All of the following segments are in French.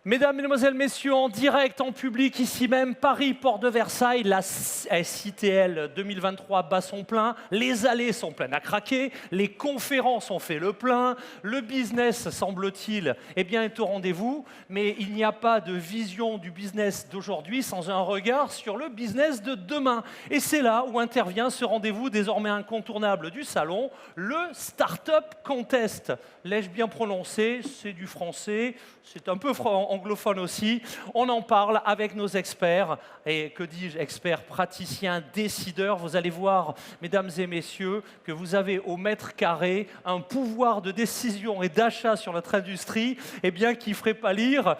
Mesdames, Mesdemoiselles, Messieurs, en direct, en public, ici même, Paris, Porte de Versailles, la SITL 2023 bat son plein, les allées sont pleines à craquer, les conférences ont fait le plein, le business, semble-t-il, est au rendez-vous, mais il n'y a pas de vision du business d'aujourd'hui sans un regard sur le business de demain. Et c'est là où intervient ce rendez-vous désormais incontournable du salon, le Startup Contest. L'ai-je bien prononcé? C'est du français, c'est un peu anglophone aussi. On en parle avec nos experts, et que dis-je, experts, praticiens, décideurs. Vous allez voir, mesdames et messieurs, que vous avez au mètre carré un pouvoir de décision et d'achat sur notre industrie qui ferait pâlir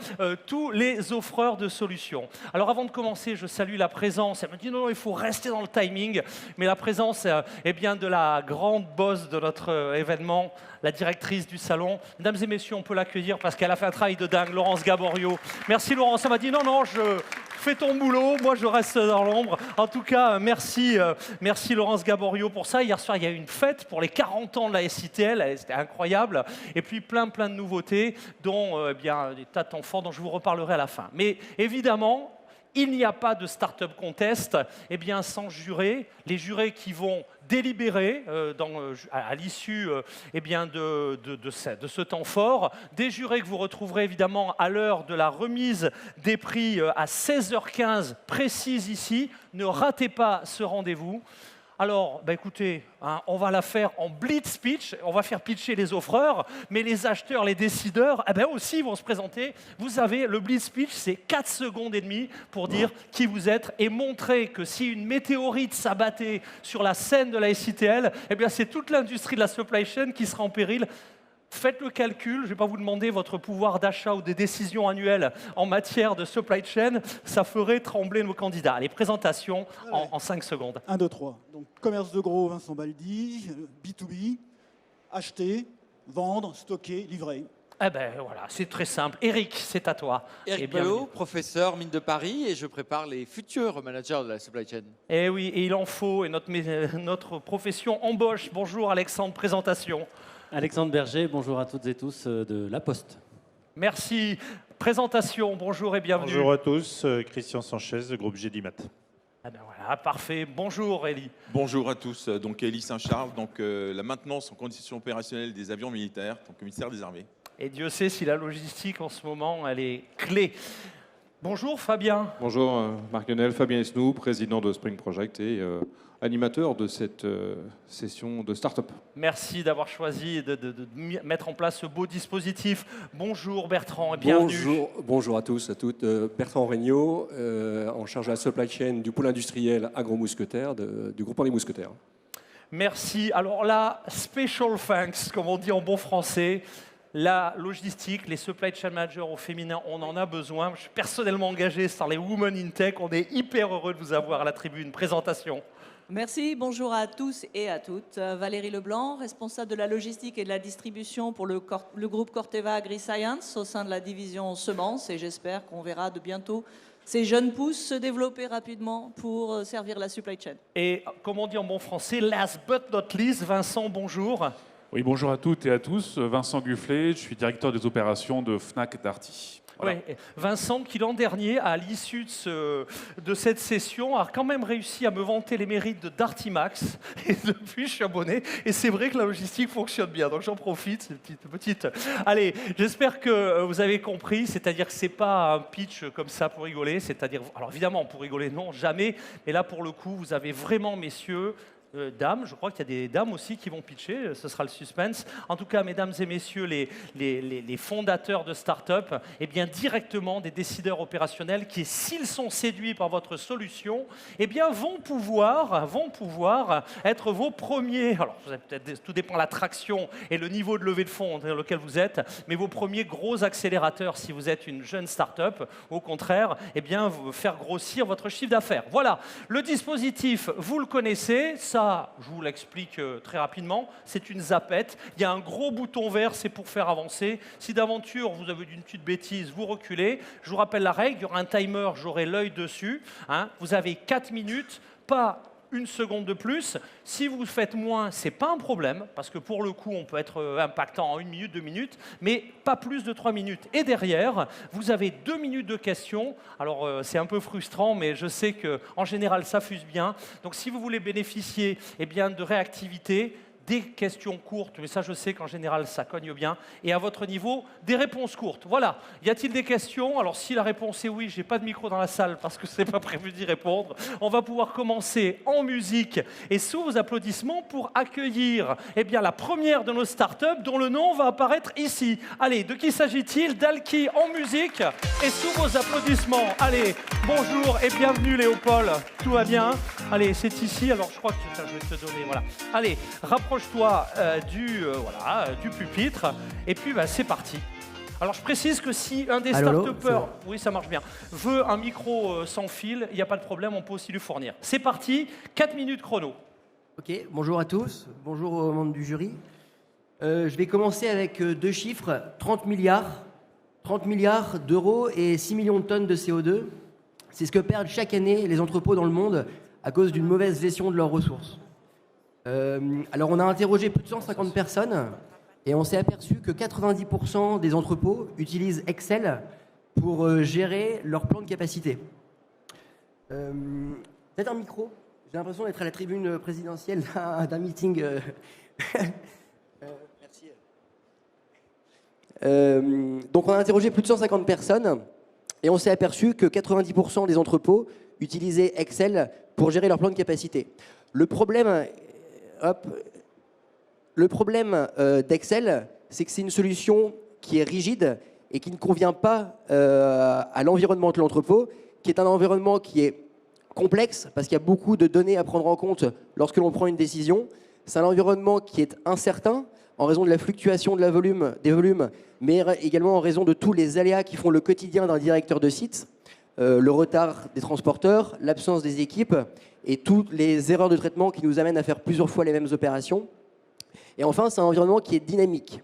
tous les offreurs de solutions. Alors avant de commencer, je salue la présence. Elle me dit non, il faut rester dans le timing, mais la présence de la grande boss de notre événement, la directrice du salon. Mesdames et messieurs, on peut l'accueillir parce qu'elle a fait un travail de dingue, Laurence Gaborio. Merci Laurence, elle m'a dit non, je fais ton boulot, moi je reste dans l'ombre. En tout cas, merci Laurence Gaborio pour ça. Hier soir, il y a eu une fête pour les 40 ans de la SITL, c'était incroyable. Et puis plein de nouveautés, dont des tas d'enfants dont je vous reparlerai à la fin. Mais évidemment, il n'y a pas de Startup Contest sans jurés. Les jurés qui vont délibérer à l'issue de ce temps fort. Des jurés que vous retrouverez évidemment à l'heure de la remise des prix à 16h15 précise ici. Ne ratez pas ce rendez-vous. Alors, écoutez, on va la faire en blitz pitch, on va faire pitcher les offreurs, mais les acheteurs, les décideurs, aussi vont se présenter. Vous avez le blitz pitch, c'est 4 secondes et demie pour dire qui vous êtes et montrer que si une météorite s'abattait sur la scène de la SITL, c'est toute l'industrie de la supply chain qui sera en péril. Faites le calcul, je ne vais pas vous demander votre pouvoir d'achat ou des décisions annuelles en matière de supply chain, ça ferait trembler nos candidats. Allez, présentation en 5 secondes. 1, 2, 3. Donc, commerce de gros, Vincent Baldi, B2B, acheter, vendre, stocker, livrer. Voilà, c'est très simple. Eric, c'est à toi. Eric Ballot, professeur mine de Paris, et je prépare les futurs managers de la supply chain. Eh oui, et il en faut, et notre profession embauche. Bonjour Alexandre, présentation. Alexandre Berger, bonjour à toutes et tous de La Poste. Merci. Présentation, bonjour et bienvenue. Bonjour à tous, Christian Sanchez, groupe GDMat. Voilà, parfait. Bonjour Elie. Bonjour à tous, donc Elie Saint-Charles, la maintenance en conditions opérationnelles des avions militaires, donc au ministère des Armées. Et Dieu sait si la logistique en ce moment, elle est clé. Bonjour Fabien. Bonjour Marc-Lionel, Fabien Esnou, président de Spring Project et animateur de cette session de start-up. Merci d'avoir choisi de mettre en place ce beau dispositif. Bonjour Bertrand et bienvenue. Bonjour à tous, à toutes. Bertrand Regnault, en charge de la supply chain du pôle industriel Agro-Mousquetaire du groupement des Mousquetaires. Merci. Alors là, special thanks, comme on dit en bon français. La logistique, les supply chain managers au féminin, on en a besoin. Je suis personnellement engagé sur les Women in Tech. On est hyper heureux de vous avoir à la tribune. Présentation. Merci, bonjour à tous et à toutes. Valérie Leblanc, responsable de la logistique et de la distribution pour le groupe Corteva AgriScience au sein de la division semences. Et j'espère qu'on verra de bientôt ces jeunes pousses se développer rapidement pour servir la supply chain. Et comme on dit en bon français, last but not least, Vincent, bonjour. Oui, bonjour à toutes et à tous. Vincent Gufflet, je suis directeur des opérations de Fnac Darty. Voilà. Oui, Vincent, qui l'an dernier, à l'issue de cette session, a quand même réussi à me vanter les mérites de Darty Max. Et depuis, je suis abonné. Et c'est vrai que la logistique fonctionne bien. Donc j'en profite, cette petite. Allez, j'espère que vous avez compris. C'est-à-dire que ce n'est pas un pitch comme ça pour rigoler. C'est-à-dire, alors évidemment, pour rigoler, non, jamais. Mais là, pour le coup, vous avez vraiment, messieurs, dames, je crois qu'il y a des dames aussi qui vont pitcher, ce sera le suspense. En tout cas, mesdames et messieurs, les fondateurs de start-up, directement des décideurs opérationnels qui, s'ils sont séduits par votre solution, vont pouvoir être vos premiers, alors tout dépend de la traction et le niveau de levée de fonds dans lequel vous êtes, mais vos premiers gros accélérateurs si vous êtes une jeune start-up, au contraire, faire grossir votre chiffre d'affaires. Voilà, le dispositif, vous le connaissez, ça je vous l'explique très rapidement, c'est une zapette. Il y a un gros bouton vert, c'est pour faire avancer. Si d'aventure vous avez une petite bêtise, vous reculez. Je vous rappelle la règle, il y aura un timer, j'aurai l'œil dessus. Vous avez 4 minutes, pas 1 seconde de plus. Si vous faites moins, ce n'est pas un problème, parce que pour le coup, on peut être impactant en 1 minute, 2 minutes, mais pas plus de 3 minutes. Et derrière, vous avez 2 minutes de questions. Alors, c'est un peu frustrant, mais je sais qu'en général, ça fuse bien. Donc, si vous voulez bénéficier de réactivité, des questions courtes, mais ça je sais qu'en général ça cogne bien, et à votre niveau, des réponses courtes. Voilà, y a-t-il des questions? Alors si la réponse est oui, j'ai pas de micro dans la salle parce que c'est pas prévu d'y répondre. On va pouvoir commencer en musique et sous vos applaudissements pour accueillir la première de nos startups dont le nom va apparaître ici. Allez, de qui s'agit-il? d'Alki en musique et sous vos applaudissements. Allez, bonjour et bienvenue Léopold, tout va bien? Allez, c'est ici, alors je crois que je vais te donner, voilà. Allez, rapproche-toi du pupitre, et puis c'est parti. Alors je précise que si un des start-upers, oui ça marche bien, veut un micro sans fil, il n'y a pas de problème, on peut aussi lui fournir. C'est parti, 4 minutes chrono. Ok, bonjour à tous, bonjour aux membres du jury. Je vais commencer avec 2 chiffres, 30 milliards d'euros et 6 millions de tonnes de CO2. C'est ce que perdent chaque année les entrepôts dans le monde à cause d'une mauvaise gestion de leurs ressources. Alors on a interrogé plus de 150 personnes et on s'est aperçu que 90% des entrepôts utilisent Excel pour gérer leur plan de capacité. Peut-être un micro? J'ai l'impression d'être à la tribune présidentielle d'un meeting. Merci. Donc on a interrogé plus de 150 personnes et on s'est aperçu que 90% des entrepôts utilisaient Excel pour gérer leur plan de capacité. Le problème d'Excel, c'est que c'est une solution qui est rigide et qui ne convient pas à l'environnement de l'entrepôt, qui est un environnement qui est complexe parce qu'il y a beaucoup de données à prendre en compte lorsque l'on prend une décision. C'est un environnement qui est incertain en raison de la fluctuation des volumes, mais également en raison de tous les aléas qui font le quotidien d'un directeur de site. Le retard des transporteurs, l'absence des équipes et toutes les erreurs de traitement qui nous amènent à faire plusieurs fois les mêmes opérations. Et enfin, c'est un environnement qui est dynamique,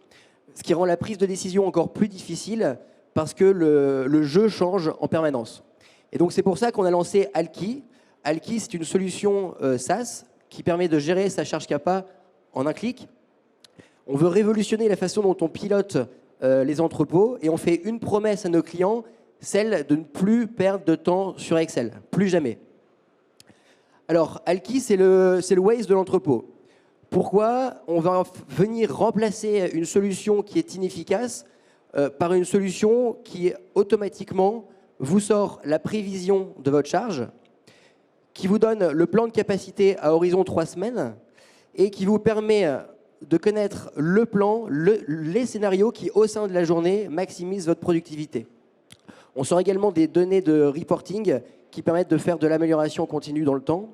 ce qui rend la prise de décision encore plus difficile parce que le jeu change en permanence. Et donc c'est pour ça qu'on a lancé Alki. Alki, c'est une solution SaaS qui permet de gérer sa charge CAPA en un clic. On veut révolutionner la façon dont on pilote les entrepôts et on fait une promesse à nos clients, celle de ne plus perdre de temps sur Excel, plus jamais. Alors, Alki, c'est le Waze de l'entrepôt. Pourquoi on va venir remplacer une solution qui est inefficace par une solution qui automatiquement vous sort la prévision de votre charge, qui vous donne le plan de capacité à horizon 3 semaines et qui vous permet de connaître le plan, les scénarios qui, au sein de la journée, maximisent votre productivité. On sort également des données de reporting qui permettent de faire de l'amélioration continue dans le temps.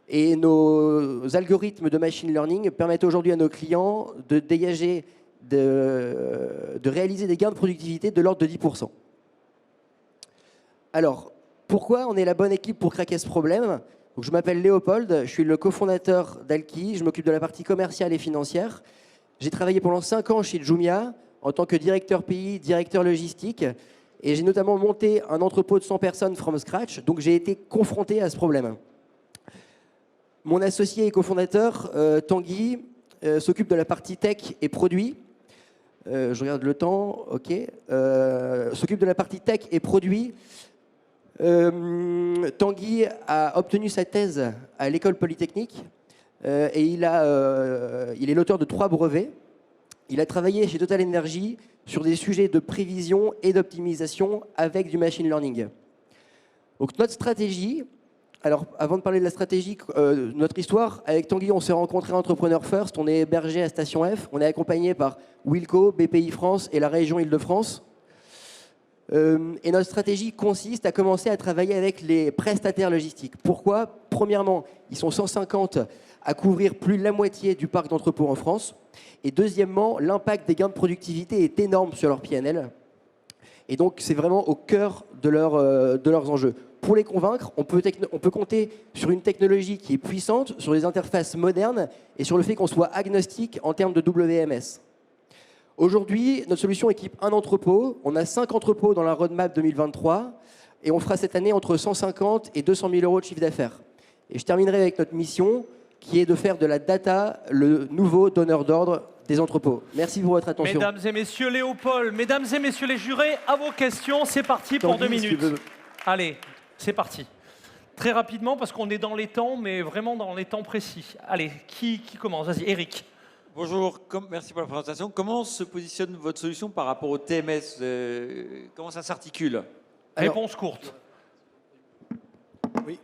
Et nos algorithmes de machine learning permettent aujourd'hui à nos clients de dégager, de réaliser des gains de productivité de l'ordre de 10%. Alors, pourquoi on est la bonne équipe pour craquer ce problème? Donc, je m'appelle Léopold, je suis le cofondateur d'Alki, je m'occupe de la partie commerciale et financière. J'ai travaillé pendant 5 ans chez Jumia en tant que directeur pays, directeur logistique. Et j'ai notamment monté un entrepôt de 100 personnes from scratch, donc j'ai été confronté à ce problème. Mon associé et cofondateur, Tanguy, s'occupe de la partie tech et produits. Je regarde le temps, ok. S'occupe de la partie tech et produits. Tanguy a obtenu sa thèse à l'école polytechnique et il est l'auteur de 3 brevets. Il a travaillé chez Total Energy sur des sujets de prévision et d'optimisation avec du machine learning. Donc notre stratégie, alors avant de parler de la stratégie, notre histoire, avec Tanguy, on s'est rencontrés Entrepreneur First, on est hébergé à Station F, on est accompagné par Wilco, BPI France et la région Île-de-France. Et notre stratégie consiste à commencer à travailler avec les prestataires logistiques. Pourquoi? Premièrement, ils sont 150 à couvrir plus de la moitié du parc d'entrepôts en France. Et deuxièmement, l'impact des gains de productivité est énorme sur leur PNL. Et donc, c'est vraiment au cœur de leurs enjeux. Pour les convaincre, on peut compter sur une technologie qui est puissante, sur des interfaces modernes et sur le fait qu'on soit agnostique en termes de WMS. Aujourd'hui, notre solution équipe un entrepôt. On a 5 entrepôts dans la roadmap 2023 et on fera cette année entre 150 et 200 000 euros de chiffre d'affaires. Et je terminerai avec notre mission, qui est de faire de la data le nouveau donneur d'ordre des entrepôts. Merci pour votre attention. Mesdames et messieurs, Léopold, mesdames et messieurs les jurés, à vos questions, c'est parti pour 2 Tanguy, si tu minutes. veux. Allez, c'est parti. Très rapidement, parce qu'on est dans les temps, mais vraiment dans les temps précis. Allez, qui commence? Vas-y, Eric. Bonjour, merci pour la présentation. Comment se positionne votre solution par rapport au TMS Comment ça s'articule? Réponse courte. Oui,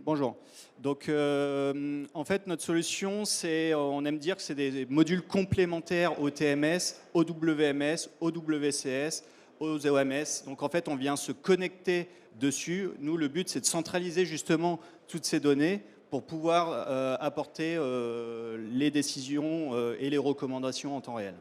bonjour. Donc, en fait, notre solution, on aime dire que c'est des modules complémentaires au TMS, au WMS, au WCS, aux OMS. Donc, en fait, on vient se connecter dessus. Nous, le but, c'est de centraliser justement toutes ces données pour pouvoir apporter les décisions et les recommandations en temps réel.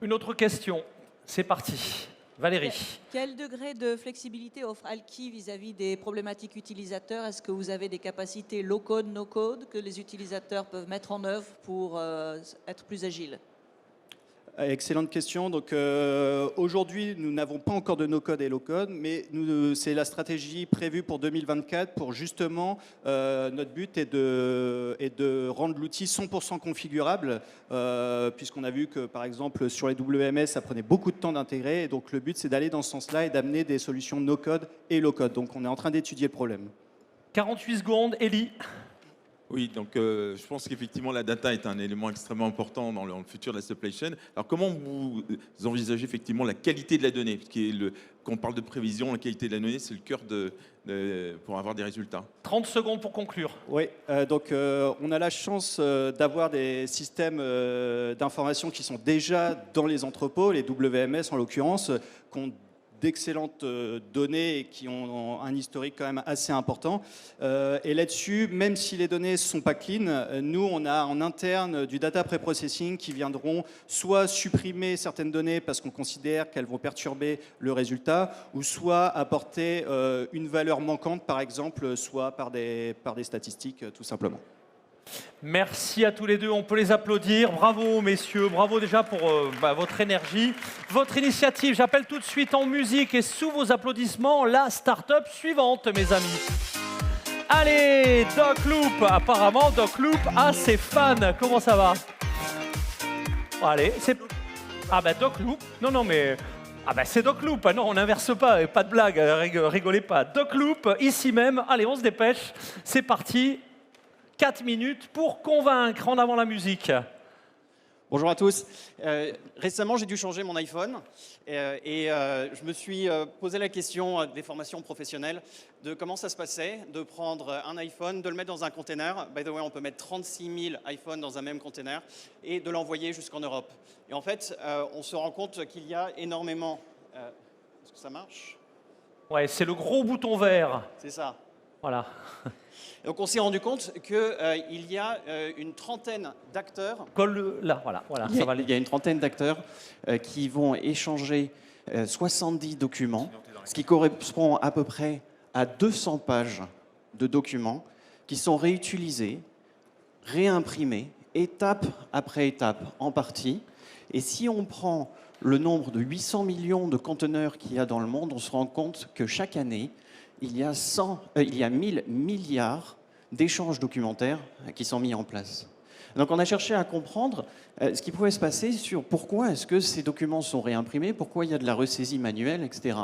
Une autre question. C'est parti. Valérie. Quel degré de flexibilité offre Alki vis-à-vis des problématiques utilisateurs? Est-ce que vous avez des capacités low-code, no-code que les utilisateurs peuvent mettre en œuvre pour être plus agiles? Excellente question. Donc aujourd'hui, nous n'avons pas encore de no-code et low-code, mais c'est la stratégie prévue pour 2024 pour justement, notre but est de rendre l'outil 100% configurable, puisqu'on a vu que par exemple sur les WMS, ça prenait beaucoup de temps d'intégrer. Et donc le but, c'est d'aller dans ce sens-là et d'amener des solutions no-code et low-code. Donc on est en train d'étudier le problème. 48 secondes, Elie. Oui, donc je pense qu'effectivement la data est un élément extrêmement important dans le futur de la supply chain. Alors comment vous envisagez effectivement la qualité de la donnée, quand on parle de prévision, la qualité de la donnée, c'est le cœur pour avoir des résultats. 30 secondes pour conclure. Oui, donc on a la chance d'avoir des systèmes d'information qui sont déjà dans les entrepôts, les WMS en l'occurrence, qui ont d'excellentes données et qui ont un historique quand même assez important. Et là-dessus, même si les données ne sont pas clean, nous, on a en interne du data pre-processing qui viendront soit supprimer certaines données parce qu'on considère qu'elles vont perturber le résultat, ou soit apporter une valeur manquante, par exemple, soit par des statistiques, tout simplement. Merci à tous les deux, on peut les applaudir. Bravo messieurs, bravo déjà pour votre énergie, votre initiative. J'appelle tout de suite en musique et sous vos applaudissements la start-up suivante, mes amis. Allez, Doc Loop. Apparemment, Doc Loop a ses fans. Comment ça va? Allez, c'est... Ah bah Doc Loop. Non mais... Ah bah c'est Doc Loop. Ah non, on n'inverse pas, pas de blague, rigolez pas. Doc Loop, ici même. Allez, on se dépêche. C'est parti. 4 minutes pour convaincre. En avant la musique. Bonjour à tous. Récemment, j'ai dû changer mon iPhone et je me suis posé la question des formations professionnelles de comment ça se passait de prendre un iPhone, de le mettre dans un container. By the way, on peut mettre 36 000 iPhones dans un même container et de l'envoyer jusqu'en Europe. Et en fait, on se rend compte qu'il y a énormément... Est-ce que ça marche? Ouais, c'est le gros bouton vert. C'est ça. Voilà. Donc on s'est rendu compte qu'il y a une trentaine d'acteurs. Là, voilà, ça va aller. Il y a une trentaine d'acteurs qui vont échanger 70 documents, ce qui correspond à peu près à 200 pages de documents qui sont réutilisés, réimprimés, étape après étape en partie. Et si on prend le nombre de 800 millions de conteneurs qu'il y a dans le monde, on se rend compte que chaque année, il y a 1000 milliards d'échanges documentaires qui sont mis en place. Donc on a cherché à comprendre ce qui pouvait se passer sur pourquoi est-ce que ces documents sont réimprimés, pourquoi il y a de la ressaisie manuelle, etc.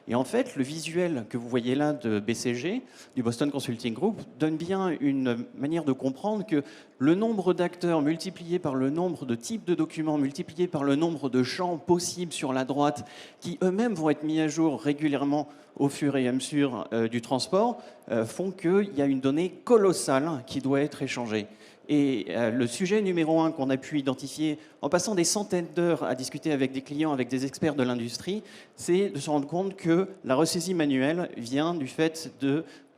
Et en fait, le visuel que vous voyez là de BCG, du Boston Consulting Group, donne bien une manière de comprendre que le nombre d'acteurs multiplié par le nombre de types de documents, multiplié par le nombre de champs possibles sur la droite, qui eux-mêmes vont être mis à jour régulièrement au fur et à mesure du transport, font qu'il y a une donnée colossale qui doit être échangée. Et le sujet numéro 1 qu'on a pu identifier en passant des centaines d'heures à discuter avec des clients, avec des experts de l'industrie, c'est de se rendre compte que la ressaisie manuelle vient du fait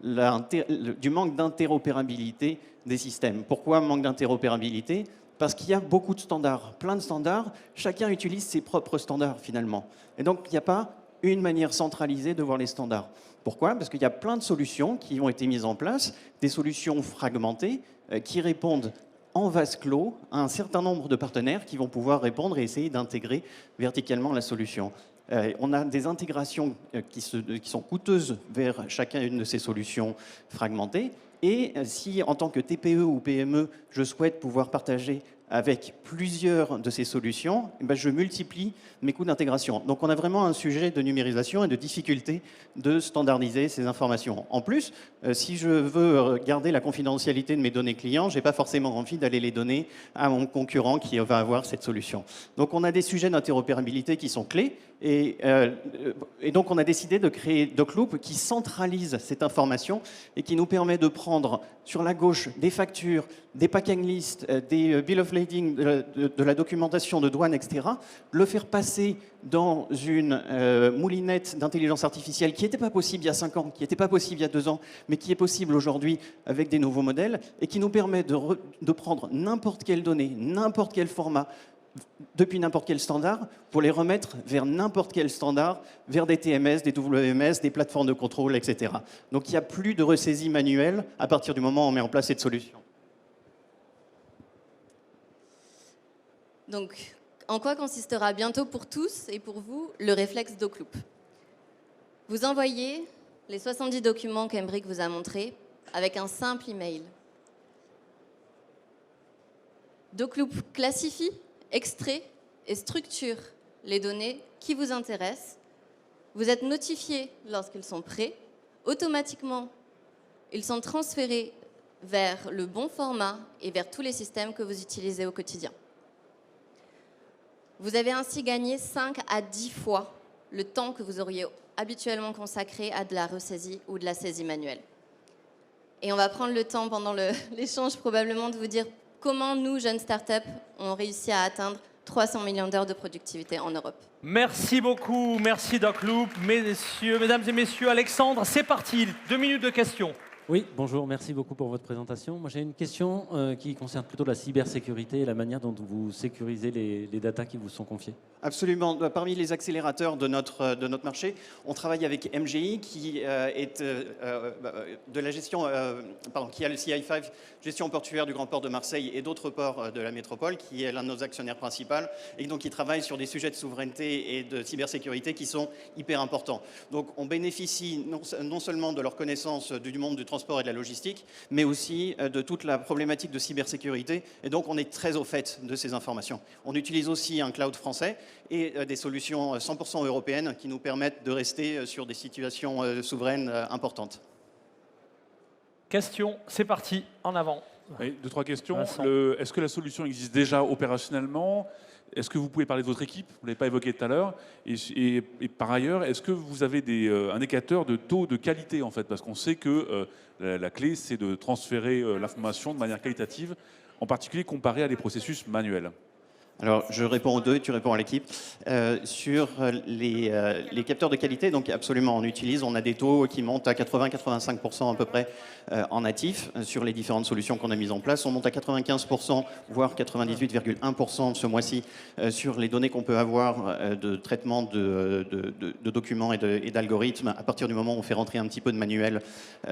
du manque d'interopérabilité des systèmes. Pourquoi manque d'interopérabilité? Parce qu'il y a beaucoup de standards, plein de standards, chacun utilise ses propres standards finalement. Et donc il n'y a pas une manière centralisée de voir les standards. Pourquoi? Parce qu'il y a plein de solutions qui ont été mises en place, des solutions fragmentées, qui répondent en vase clos à un certain nombre de partenaires qui vont pouvoir répondre et essayer d'intégrer verticalement la solution. On a des intégrations qui sont coûteuses vers chacune de ces solutions fragmentées. Et si, en tant que TPE ou PME, je souhaite pouvoir partager avec plusieurs de ces solutions, eh ben je multiplie mes coûts d'intégration. Donc on a vraiment un sujet de numérisation et de difficulté de standardiser ces informations. En plus, si je veux garder la confidentialité de mes données clients, je n'ai pas forcément envie d'aller les donner à mon concurrent qui va avoir cette solution. Donc on a des sujets d'interopérabilité qui sont clés. Et donc on a décidé de créer DocLoop qui centralise cette information et qui nous permet de prendre sur la gauche des factures, des packing lists, des bill of lading, de la documentation de douane, etc., le faire passer dans une moulinette d'intelligence artificielle qui n'était pas possible il y a 5 ans, qui n'était pas possible il y a 2 ans, mais qui est possible aujourd'hui avec des nouveaux modèles et qui nous permet de prendre n'importe quelle donnée, n'importe quel format, depuis n'importe quel standard, pour les remettre vers n'importe quel standard, vers des TMS, des WMS, des plateformes de contrôle, etc. Donc il n'y a plus de ressaisie manuelle à partir du moment où on met en place cette solution. Donc, en quoi consistera bientôt pour tous et pour vous le réflexe DocLoop? Vous envoyez les 70 documents qu'Emeric vous a montrés avec un simple email. DocLoop classifie, extrait et structure les données qui vous intéressent. Vous êtes notifié lorsqu'ils sont prêts. Automatiquement, ils sont transférés vers le bon format et vers tous les systèmes que vous utilisez au quotidien. Vous avez ainsi gagné 5 à 10 fois le temps que vous auriez habituellement consacré à de la ressaisie ou de la saisie manuelle. Et on va prendre le temps pendant l'échange probablement de vous dire comment nous, jeunes startups, on réussi à atteindre 300 millions d'heures de productivité en Europe. Merci beaucoup, merci DocLoop. Mesdames et messieurs, Alexandre, c'est parti, 2 minutes de questions. Oui, bonjour, merci beaucoup pour votre présentation. Moi, j'ai une question qui concerne plutôt la cybersécurité et la manière dont vous sécurisez les datas qui vous sont confiées. Absolument. Parmi les accélérateurs de notre marché, on travaille avec MGI qui est de la gestion, qui a le CI5, gestion portuaire du Grand Port de Marseille et d'autres ports de la métropole, qui est l'un de nos actionnaires principaux, et donc qui travaille sur des sujets de souveraineté et de cybersécurité qui sont hyper importants. Donc on bénéficie non seulement de leur connaissance du monde du transport et de la logistique, mais aussi de toute la problématique de cybersécurité, et donc on est très au fait de ces informations. On utilise aussi un cloud français et des solutions 100% européennes qui nous permettent de rester sur des situations souveraines importantes. Question, c'est parti, en avant. Oui, 2-3 questions. Vincent. Est-ce que la solution existe déjà opérationnellement? Est-ce que vous pouvez parler de votre équipe? Vous ne l'avez pas évoqué tout à l'heure. Et par ailleurs, est-ce que vous avez un indicateur de taux de qualité, en fait? Parce qu'on sait que la clé, c'est de transférer l'information de manière qualitative, en particulier comparé à des processus manuels. Alors, je réponds aux deux et tu réponds à l'équipe. Sur les capteurs de qualité, donc absolument, on a des taux qui montent à 80-85% à peu près en natif sur les différentes solutions qu'on a mises en place. On monte à 95%, voire 98,1% ce mois-ci sur les données qu'on peut avoir de traitement de documents et d'algorithmes à partir du moment où on fait rentrer un petit peu de manuel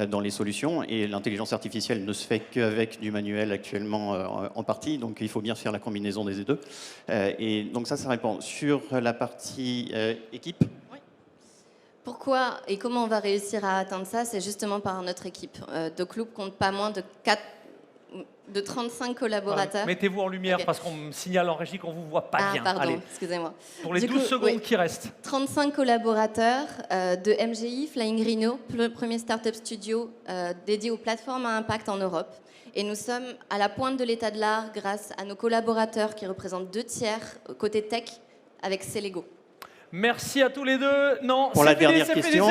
dans les solutions. Et l'intelligence artificielle ne se fait qu'avec du manuel actuellement en partie, donc il faut bien faire la combinaison des deux. Et donc ça répond. Sur la partie équipe. Oui. Pourquoi et comment on va réussir à atteindre ça? C'est justement par notre équipe. DocLoop compte pas moins de 35 collaborateurs. Mettez-vous en lumière Okay. parce qu'on me signale en régie qu'on ne vous voit pas bien. Pardon, Allez. excusez-moi. Pour les 12 secondes qui restent. 35 collaborateurs de MGI, Flying Rhino, le premier startup studio dédié aux plateformes à impact en Europe. Et nous sommes à la pointe de l'état de l'art grâce à nos collaborateurs qui représentent 2/3 côté tech avec Celego. Merci à tous les deux. Non, pour la dernière question,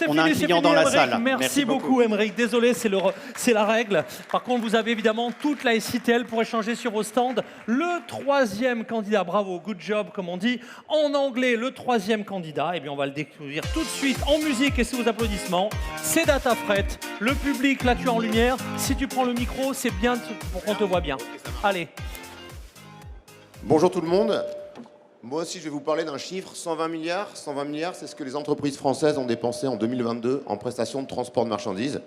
on a un client dans la salle. Merci beaucoup, Emeric. Désolé, c'est la règle. Par contre, vous avez évidemment toute la SITL pour échanger sur vos stands. Le 3e candidat, bravo, good job, comme on dit. En anglais, le 3e candidat, eh bien, on va le découvrir tout de suite en musique et sous vos applaudissements. C'est Datafret. Le public, là, tu es en lumière. Si tu prends le micro, c'est bien pour qu'on te voit bien. Allez. Bonjour tout le monde. Moi aussi, je vais vous parler d'un chiffre, 120 milliards. 120 milliards, c'est ce que les entreprises françaises ont dépensé en 2022 en prestations de transport de marchandises.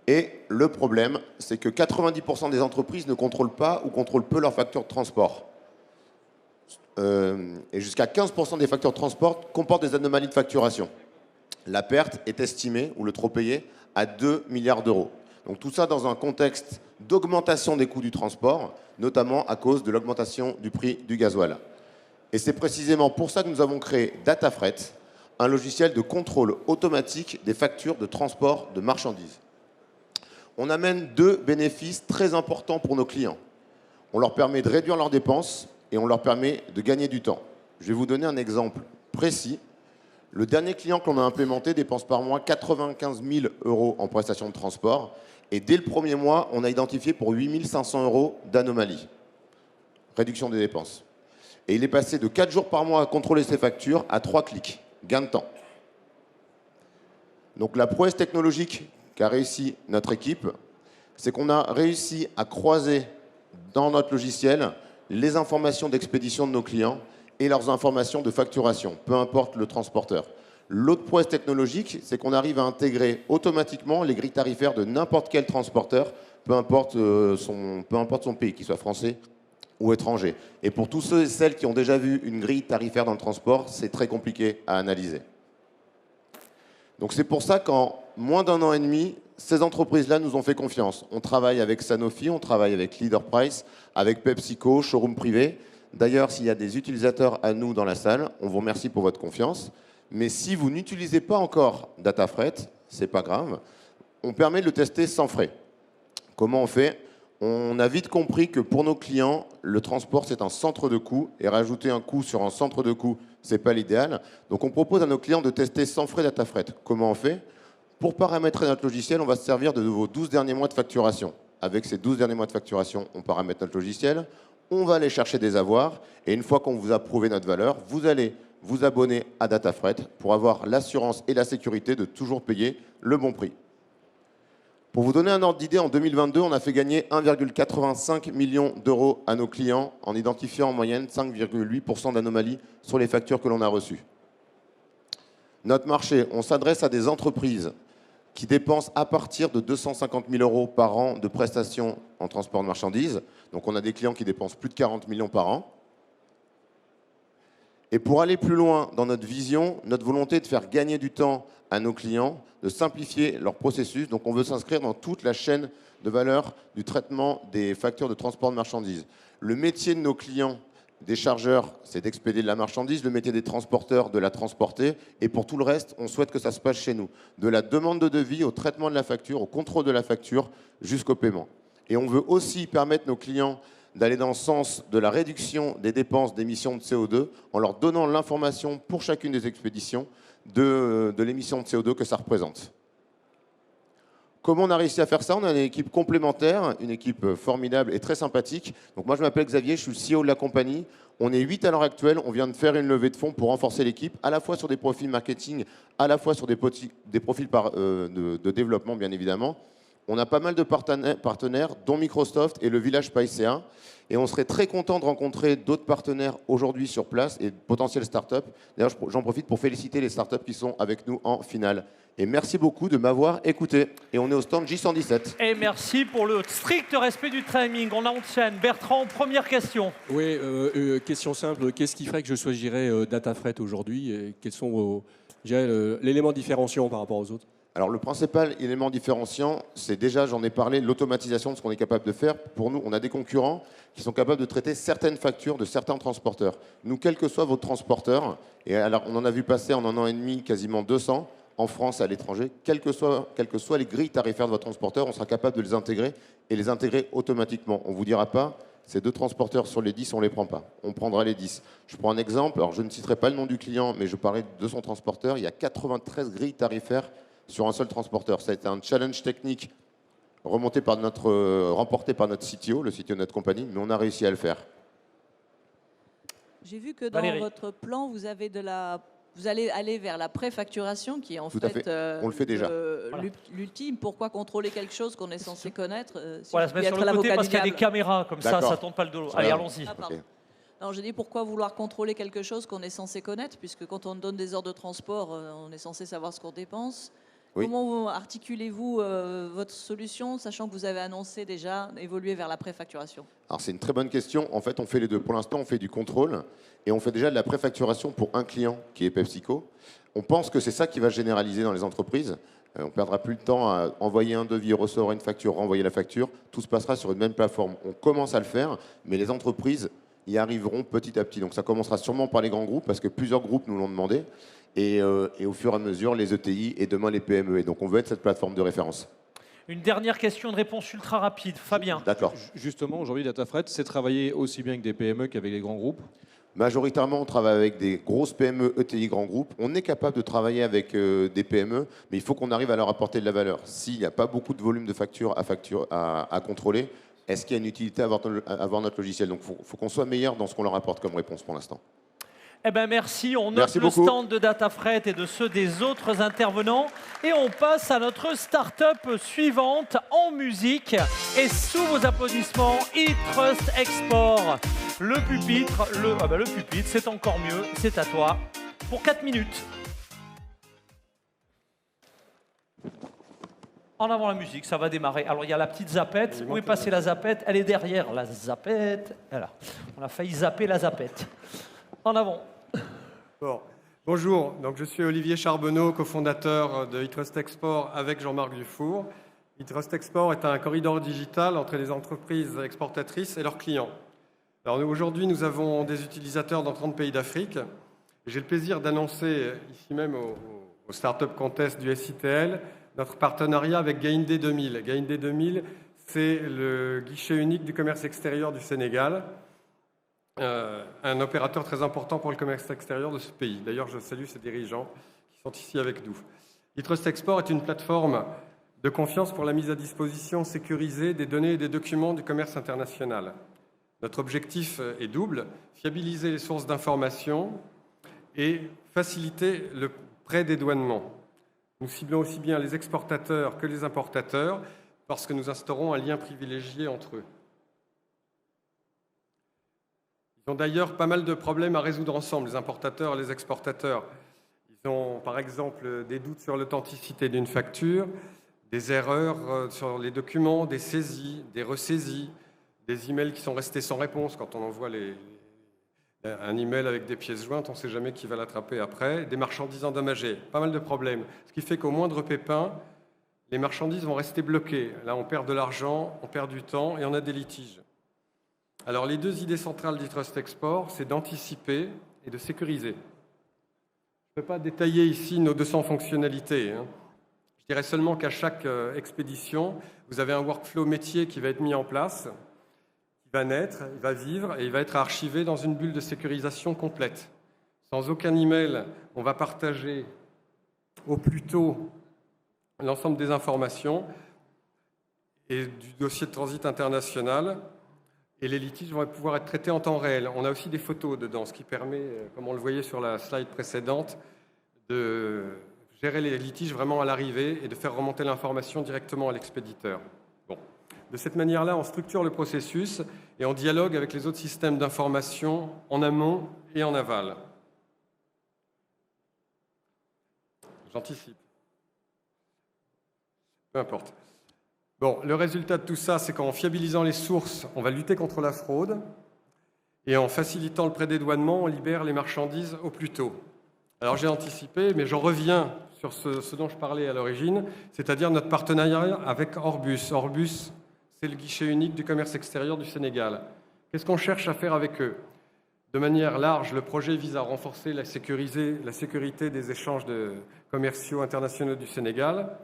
Et le problème, c'est que 90% des entreprises ne contrôlent pas ou contrôlent peu leurs factures de transport. et jusqu'à 15% des factures de transport comportent des anomalies de facturation. La perte est estimée, ou le trop payé, à 2 milliards d'euros. Donc tout ça dans un contexte d'augmentation des coûts du transport, notamment à cause de l'augmentation du prix du gasoil. Et c'est précisément pour ça que nous avons créé DataFret, un logiciel de contrôle automatique des factures de transport de marchandises. On amène 2 bénéfices très importants pour nos clients. On leur permet de réduire leurs dépenses et on leur permet de gagner du temps. Je vais vous donner un exemple précis. Le dernier client qu'on a implémenté dépense par mois 95 000 € en prestations de transport. Et dès le premier mois, on a identifié pour 8 500 € d'anomalie. Réduction des dépenses. Et il est passé de 4 jours par mois à contrôler ses factures à 3 clics. Gain de temps. Donc la prouesse technologique qu'a réussi notre équipe, c'est qu'on a réussi à croiser dans notre logiciel les informations d'expédition de nos clients et leurs informations de facturation, peu importe le transporteur. L'autre prouesse technologique, c'est qu'on arrive à intégrer automatiquement les grilles tarifaires de n'importe quel transporteur, peu importe son pays, qu'il soit français ou étranger. Et pour tous ceux et celles qui ont déjà vu une grille tarifaire dans le transport, c'est très compliqué à analyser. Donc c'est pour ça qu'en moins d'1 an et demi, ces entreprises-là nous ont fait confiance. On travaille avec Sanofi, on travaille avec Leader Price, avec PepsiCo, Showroom Privé. D'ailleurs, s'il y a des utilisateurs à nous dans la salle, on vous remercie pour votre confiance. Mais si vous n'utilisez pas encore DataFret, c'est pas grave, on permet de le tester sans frais. Comment on fait? On a vite compris que pour nos clients, le transport, c'est un centre de coût, et rajouter un coût sur un centre de coût, ce n'est pas l'idéal. Donc on propose à nos clients de tester sans frais DataFret. Comment on fait? Pour paramétrer notre logiciel, on va se servir de vos 12 derniers mois de facturation. Avec ces 12 derniers mois de facturation, on paramètre notre logiciel, on va aller chercher des avoirs, et une fois qu'on vous a prouvé notre valeur, vous allez vous abonner à DataFret pour avoir l'assurance et la sécurité de toujours payer le bon prix. Pour vous donner un ordre d'idée, en 2022, on a fait gagner 1,85 million d'euros à nos clients en identifiant en moyenne 5,8% d'anomalies sur les factures que l'on a reçues. Notre marché, on s'adresse à des entreprises qui dépensent à partir de 250 000 € par an de prestations en transport de marchandises. Donc on a des clients qui dépensent plus de 40 millions par an. Et pour aller plus loin dans notre vision, notre volonté de faire gagner du temps à nos clients, de simplifier leur processus, donc on veut s'inscrire dans toute la chaîne de valeur du traitement des factures de transport de marchandises. Le métier de nos clients, des chargeurs, c'est d'expédier de la marchandise, le métier des transporteurs, de la transporter, et pour tout le reste, on souhaite que ça se passe chez nous. De la demande de devis au traitement de la facture, au contrôle de la facture, jusqu'au paiement. Et on veut aussi permettre nos clients d'aller dans le sens de la réduction des dépenses d'émissions de CO2 en leur donnant l'information pour chacune des expéditions de l'émission de CO2 que ça représente. Comment on a réussi à faire ça? On a une équipe complémentaire, une équipe formidable et très sympathique. Donc moi, je m'appelle Xavier, je suis le CEO de la compagnie. On est 8 à l'heure actuelle. On vient de faire une levée de fonds pour renforcer l'équipe, à la fois sur des profils marketing, à la fois sur des profils de développement, bien évidemment. On a pas mal de partenaires, dont Microsoft et le Village Païséen. Et on serait très content de rencontrer d'autres partenaires aujourd'hui sur place et de potentielles startups. D'ailleurs, j'en profite pour féliciter les startups qui sont avec nous en finale. Et merci beaucoup de m'avoir écouté. Et on est au stand J117. Et merci pour le strict respect du timing. On enchaîne. Bertrand, première question. Oui, question simple. Qu'est-ce qui ferait que je choisirais DataFret aujourd'hui? Quels sont l'élément différenciant par rapport aux autres? Alors le principal élément différenciant, c'est déjà, j'en ai parlé, l'automatisation de ce qu'on est capable de faire. Pour nous, on a des concurrents qui sont capables de traiter certaines factures de certains transporteurs. Nous, quel que soit votre transporteur, et alors on en a vu passer en 1 an et demi quasiment 200, en France et à l'étranger, quelles que soient les grilles tarifaires de votre transporteur, on sera capable de les intégrer et les intégrer automatiquement. On ne vous dira pas, ces 2 transporteurs sur les 10, on ne les prend pas. On prendra les 10. Je prends un exemple, alors je ne citerai pas le nom du client, mais je parlais de son transporteur. Il y a 93 grilles tarifaires sur un seul transporteur. Ça a été un challenge technique remporté par notre CTO, le CTO de notre compagnie, mais on a réussi à le faire. J'ai vu que dans votre plan, vous allez aller vers la préfacturation, qui est en fait on le fait déjà. l'ultime. Pourquoi contrôler quelque chose qu'on est censé connaître Voilà, se mettre sur le côté parce qu'il y a des caméras, comme ça ne tourne pas le dos. Allez, allons-y. Non, je dis pourquoi vouloir contrôler quelque chose qu'on est censé connaître, puisque quand on donne des ordres de transport, on est censé savoir ce qu'on dépense. Oui. Comment articulez-vous votre solution, sachant que vous avez annoncé déjà évoluer vers la préfacturation? Alors c'est une très bonne question. En fait, on fait les deux. Pour l'instant, on fait du contrôle et on fait déjà de la préfacturation pour un client qui est PepsiCo. On pense que c'est ça qui va se généraliser dans les entreprises. On ne perdra plus de temps à envoyer un devis, recevoir une facture, renvoyer la facture. Tout se passera sur une même plateforme. On commence à le faire, mais les entreprises y arriveront petit à petit. Donc ça commencera sûrement par les grands groupes, parce que plusieurs groupes nous l'ont demandé. Et au fur et à mesure, les ETI et demain les PME. Et donc on veut être cette plateforme de référence. Une dernière question de réponse ultra rapide. Fabien. D'accord. Justement, aujourd'hui, DataFred, c'est travailler aussi bien avec des PME qu'avec les grands groupes. Majoritairement, on travaille avec des grosses PME, ETI, grands groupes. On est capable de travailler avec des PME, mais il faut qu'on arrive à leur apporter de la valeur. S'il n'y a pas beaucoup de volume de factures à contrôler, est-ce qu'il y a une utilité à avoir notre logiciel? Donc il faut qu'on soit meilleur dans ce qu'on leur apporte comme réponse pour l'instant. Eh ben merci, on note Merci le beaucoup. stand de DataFred et de ceux des autres intervenants. Et on passe à notre start-up suivante en musique. Et sous vos applaudissements, eTrust Export. Le pupitre, le pupitre, c'est encore mieux, c'est à toi. Pour 4 minutes. En avant la musique, ça va démarrer. Alors il y a la petite zapette. Où est passée la zapette? Elle est derrière la zapette. Voilà. On a failli zapper la zapette. En avant. Bon. Bonjour, donc je suis Olivier Charbonneau, cofondateur de eTrust Export avec Jean-Marc Dufour. eTrust Export est un corridor digital entre les entreprises exportatrices et leurs clients. Alors aujourd'hui, nous avons des utilisateurs dans 30 pays d'Afrique. J'ai le plaisir d'annoncer ici même au Startup Contest du SITL notre partenariat avec Gaindé 2000. Gaindé 2000, c'est le guichet unique du commerce extérieur du Sénégal. Un opérateur très important pour le commerce extérieur de ce pays. D'ailleurs, je salue ses dirigeants qui sont ici avec nous. eTrust Export est une plateforme de confiance pour la mise à disposition sécurisée des données et des documents du commerce international. Notre objectif est double, fiabiliser les sources d'information et faciliter le prédédouanement. Nous ciblons aussi bien les exportateurs que les importateurs parce que nous instaurons un lien privilégié entre eux. Ils ont d'ailleurs pas mal de problèmes à résoudre ensemble, les importateurs et les exportateurs. Ils ont par exemple des doutes sur l'authenticité d'une facture, des erreurs sur les documents, des saisies, des ressaisies, des emails qui sont restés sans réponse. Quand on envoie un email avec des pièces jointes, on ne sait jamais qui va l'attraper après. Des marchandises endommagées, pas mal de problèmes. Ce qui fait qu'au moindre pépin, les marchandises vont rester bloquées. Là, on perd de l'argent, on perd du temps et on a des litiges. Alors, les deux idées centrales d'eTrust Export, c'est d'anticiper et de sécuriser. Je ne peux pas détailler ici nos 200 fonctionnalités. Je dirais seulement qu'à chaque expédition, vous avez un workflow métier qui va être mis en place. Il va naître, il va vivre et il va être archivé dans une bulle de sécurisation complète. Sans aucun email, on va partager au plus tôt l'ensemble des informations et du dossier de transit international. Et les litiges vont pouvoir être traités en temps réel. On a aussi des photos dedans, ce qui permet, comme on le voyait sur la slide précédente, de gérer les litiges vraiment à l'arrivée et de faire remonter l'information directement à l'expéditeur. Bon. De cette manière-là, on structure le processus et on dialogue avec les autres systèmes d'information en amont et en aval. J'anticipe. Peu importe. Bon, le résultat de tout ça, c'est qu'en fiabilisant les sources, on va lutter contre la fraude et en facilitant le prédédouanement, on libère les marchandises au plus tôt. Alors j'ai anticipé, mais j'en reviens sur ce dont je parlais à l'origine, c'est-à-dire notre partenariat avec Orbus. Orbus, c'est le guichet unique du commerce extérieur du Sénégal. Qu'est-ce qu'on cherche à faire avec eux? De manière large, le projet vise à renforcer la sécurité des échanges commerciaux internationaux du Sénégal.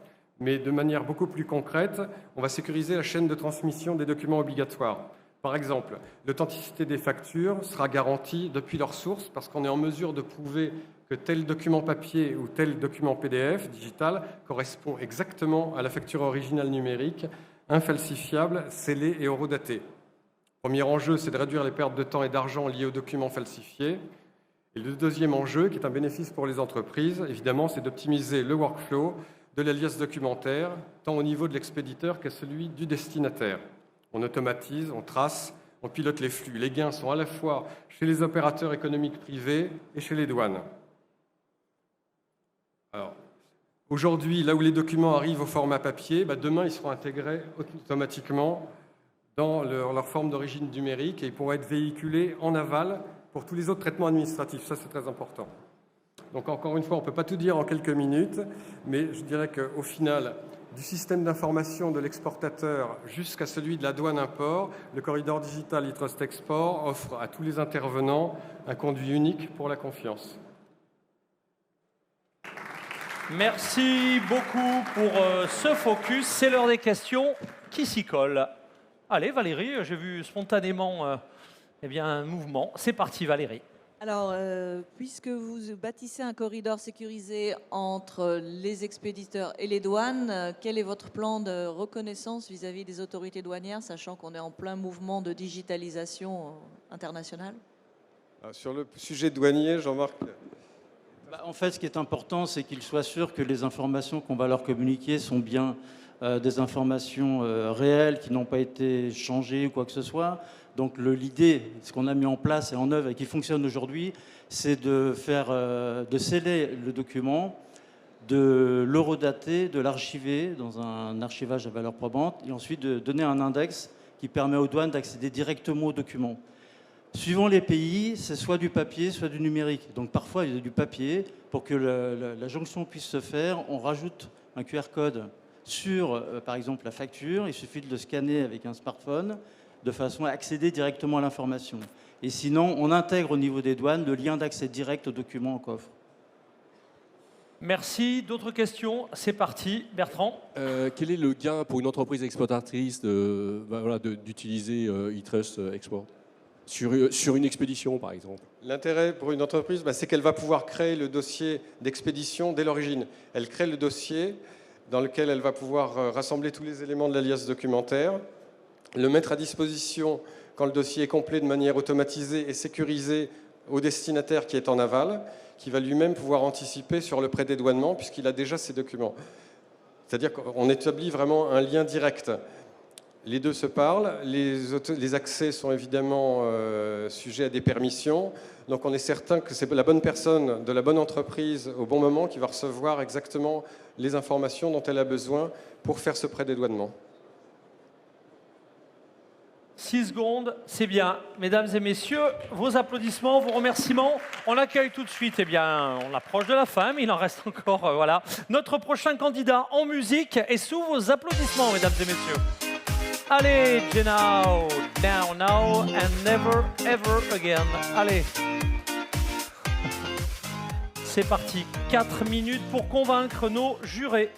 Mais de manière beaucoup plus concrète, on va sécuriser la chaîne de transmission des documents obligatoires. Par exemple, l'authenticité des factures sera garantie depuis leur source parce qu'on est en mesure de prouver que tel document papier ou tel document PDF digital correspond exactement à la facture originale numérique, infalsifiable, scellée et horodatée. Premier enjeu, c'est de réduire les pertes de temps et d'argent liées aux documents falsifiés. Et le deuxième enjeu, qui est un bénéfice pour les entreprises, évidemment, c'est d'optimiser le workflow de l'alias documentaire, tant au niveau de l'expéditeur qu'à celui du destinataire. On automatise, on trace, on pilote les flux. Les gains sont à la fois chez les opérateurs économiques privés et chez les douanes. Alors, Aujourd'hui, là où les documents arrivent au format papier, demain, ils seront intégrés automatiquement dans leur forme d'origine numérique et ils pourront être véhiculés en aval pour tous les autres traitements administratifs. Ça, c'est très important. Donc, encore une fois, on ne peut pas tout dire en quelques minutes, mais je dirais qu'au final, du système d'information de l'exportateur jusqu'à celui de la douane import, le corridor digital e-Trust Export offre à tous les intervenants un conduit unique pour la confiance. Merci beaucoup pour ce focus. C'est l'heure des questions qui s'y collent. Allez, Valérie, j'ai vu spontanément un mouvement. C'est parti, Valérie. Alors, puisque vous bâtissez un corridor sécurisé entre les expéditeurs et les douanes, quel est votre plan de reconnaissance vis-à-vis des autorités douanières, sachant qu'on est en plein mouvement de digitalisation internationale? Sur le sujet douanier, Jean-Marc. En fait, ce qui est important, c'est qu'ils soient sûrs que les informations qu'on va leur communiquer sont bien des informations réelles, qui n'ont pas été changées ou quoi que ce soit. Donc l'idée, ce qu'on a mis en place et en œuvre et qui fonctionne aujourd'hui, c'est de sceller le document, de l'horodater, de l'archiver dans un archivage à valeur probante et ensuite de donner un index qui permet aux douanes d'accéder directement au document. Suivant les pays, c'est soit du papier, soit du numérique. Donc parfois, il y a du papier. Pour que la jonction puisse se faire, on rajoute un QR code sur, par exemple, la facture. Il suffit de le scanner avec un smartphone de façon à accéder directement à l'information. Et sinon, on intègre au niveau des douanes le lien d'accès direct au document en coffre. Merci. D'autres questions? C'est parti. Bertrand? Quel est le gain pour une entreprise exploitatrice d'utiliser e-Trust Export sur une expédition, par exemple? L'intérêt pour une entreprise, c'est qu'elle va pouvoir créer le dossier d'expédition dès l'origine. Elle crée le dossier dans lequel elle va pouvoir rassembler tous les éléments de l'alias documentaire, le mettre à disposition quand le dossier est complet de manière automatisée et sécurisée au destinataire qui est en aval, qui va lui-même pouvoir anticiper sur le prédédouanement puisqu'il a déjà ses documents. C'est-à-dire qu'on établit vraiment un lien direct. Les deux se parlent, les accès sont évidemment sujets à des permissions, donc on est certain que c'est la bonne personne de la bonne entreprise au bon moment qui va recevoir exactement les informations dont elle a besoin pour faire ce prédédouanement. 6 secondes, c'est bien. Mesdames et messieurs, vos applaudissements, vos remerciements. On accueille tout de suite, on approche de la fin, mais il en reste encore, voilà. Notre prochain candidat en musique et sous vos applaudissements, mesdames et messieurs. Allez, Now, now, and never, ever again. Allez. C'est parti, 4 minutes pour convaincre nos jurés.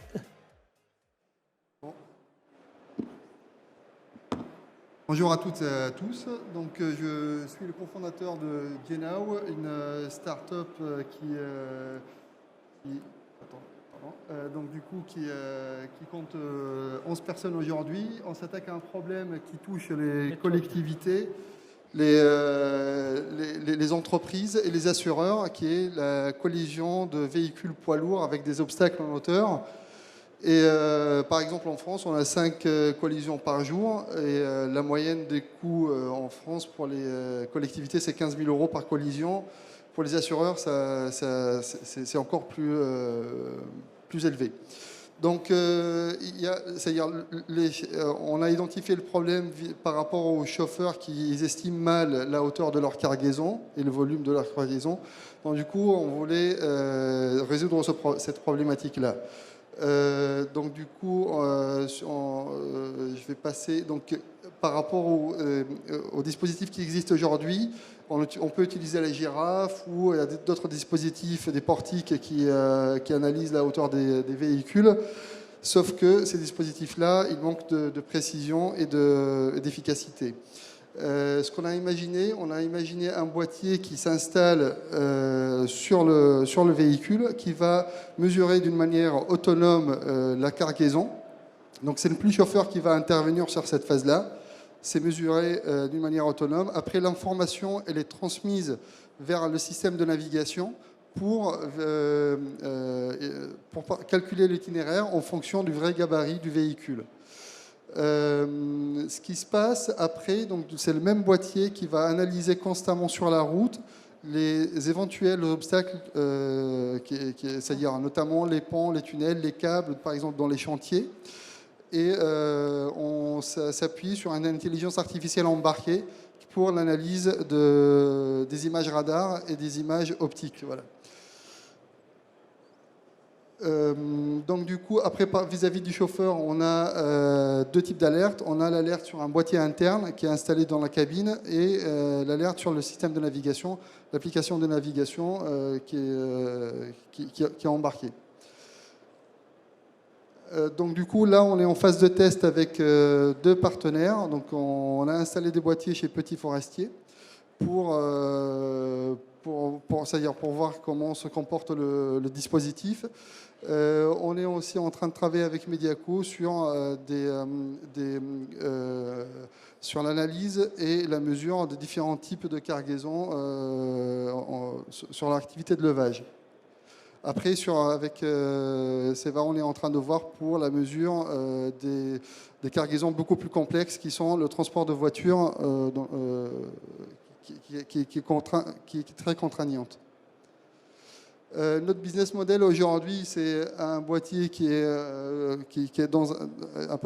Bonjour à toutes et à tous. Donc, je suis le cofondateur de Now, une start-up qui compte 11 personnes aujourd'hui. On s'attaque à un problème qui touche les collectivités, les entreprises et les assureurs, qui est la collision de véhicules poids lourds avec des obstacles en hauteur. Et par exemple, en France, on a 5 collisions par jour. Et la moyenne des coûts en France pour les collectivités, c'est 15 000 € par collision. Pour les assureurs, c'est encore plus élevé. Donc, on a identifié le problème par rapport aux chauffeurs qui estiment mal la hauteur de leur cargaison et le volume de leur cargaison. Donc, du coup, on voulait résoudre cette problématique-là. Donc du coup, je vais passer. Donc, par rapport au dispositif qui existe aujourd'hui, on peut utiliser la girafe ou il y a d'autres dispositifs, des portiques qui analysent la hauteur des véhicules. Sauf que ces dispositifs-là, ils manquent de précision et d'efficacité. Ce qu'on a imaginé, on a imaginé un boîtier qui s'installe sur le véhicule, qui va mesurer d'une manière autonome la cargaison. Donc c'est le plus chauffeur qui va intervenir sur cette phase-là. C'est mesuré d'une manière autonome. Après, l'information, elle est transmise vers le système de navigation pour calculer l'itinéraire en fonction du vrai gabarit du véhicule. Ce qui se passe après, donc c'est le même boîtier qui va analyser constamment sur la route les éventuels obstacles, c'est-à-dire notamment les ponts, les tunnels, les câbles, par exemple dans les chantiers. Et on s'appuie sur une intelligence artificielle embarquée pour l'analyse des images radar et des images optiques. Voilà. Donc du coup, après, vis-à-vis du chauffeur, on a deux types d'alertes. On a l'alerte sur un boîtier interne qui est installé dans la cabine et l'alerte sur le système de navigation, l'application de navigation qui est embarquée. Donc du coup, là, on est en phase de test avec deux partenaires. Donc on a installé des boîtiers chez Petit Forestier pour voir comment se comporte le dispositif. On est aussi en train de travailler avec Mediaco sur sur l'analyse et la mesure des différents types de cargaisons sur l'activité de levage. Après, avec Seva, on est en train de voir pour la mesure des cargaisons beaucoup plus complexes qui sont le transport de voitures qui est très contraignante. Notre business model aujourd'hui, c'est un boîtier qui est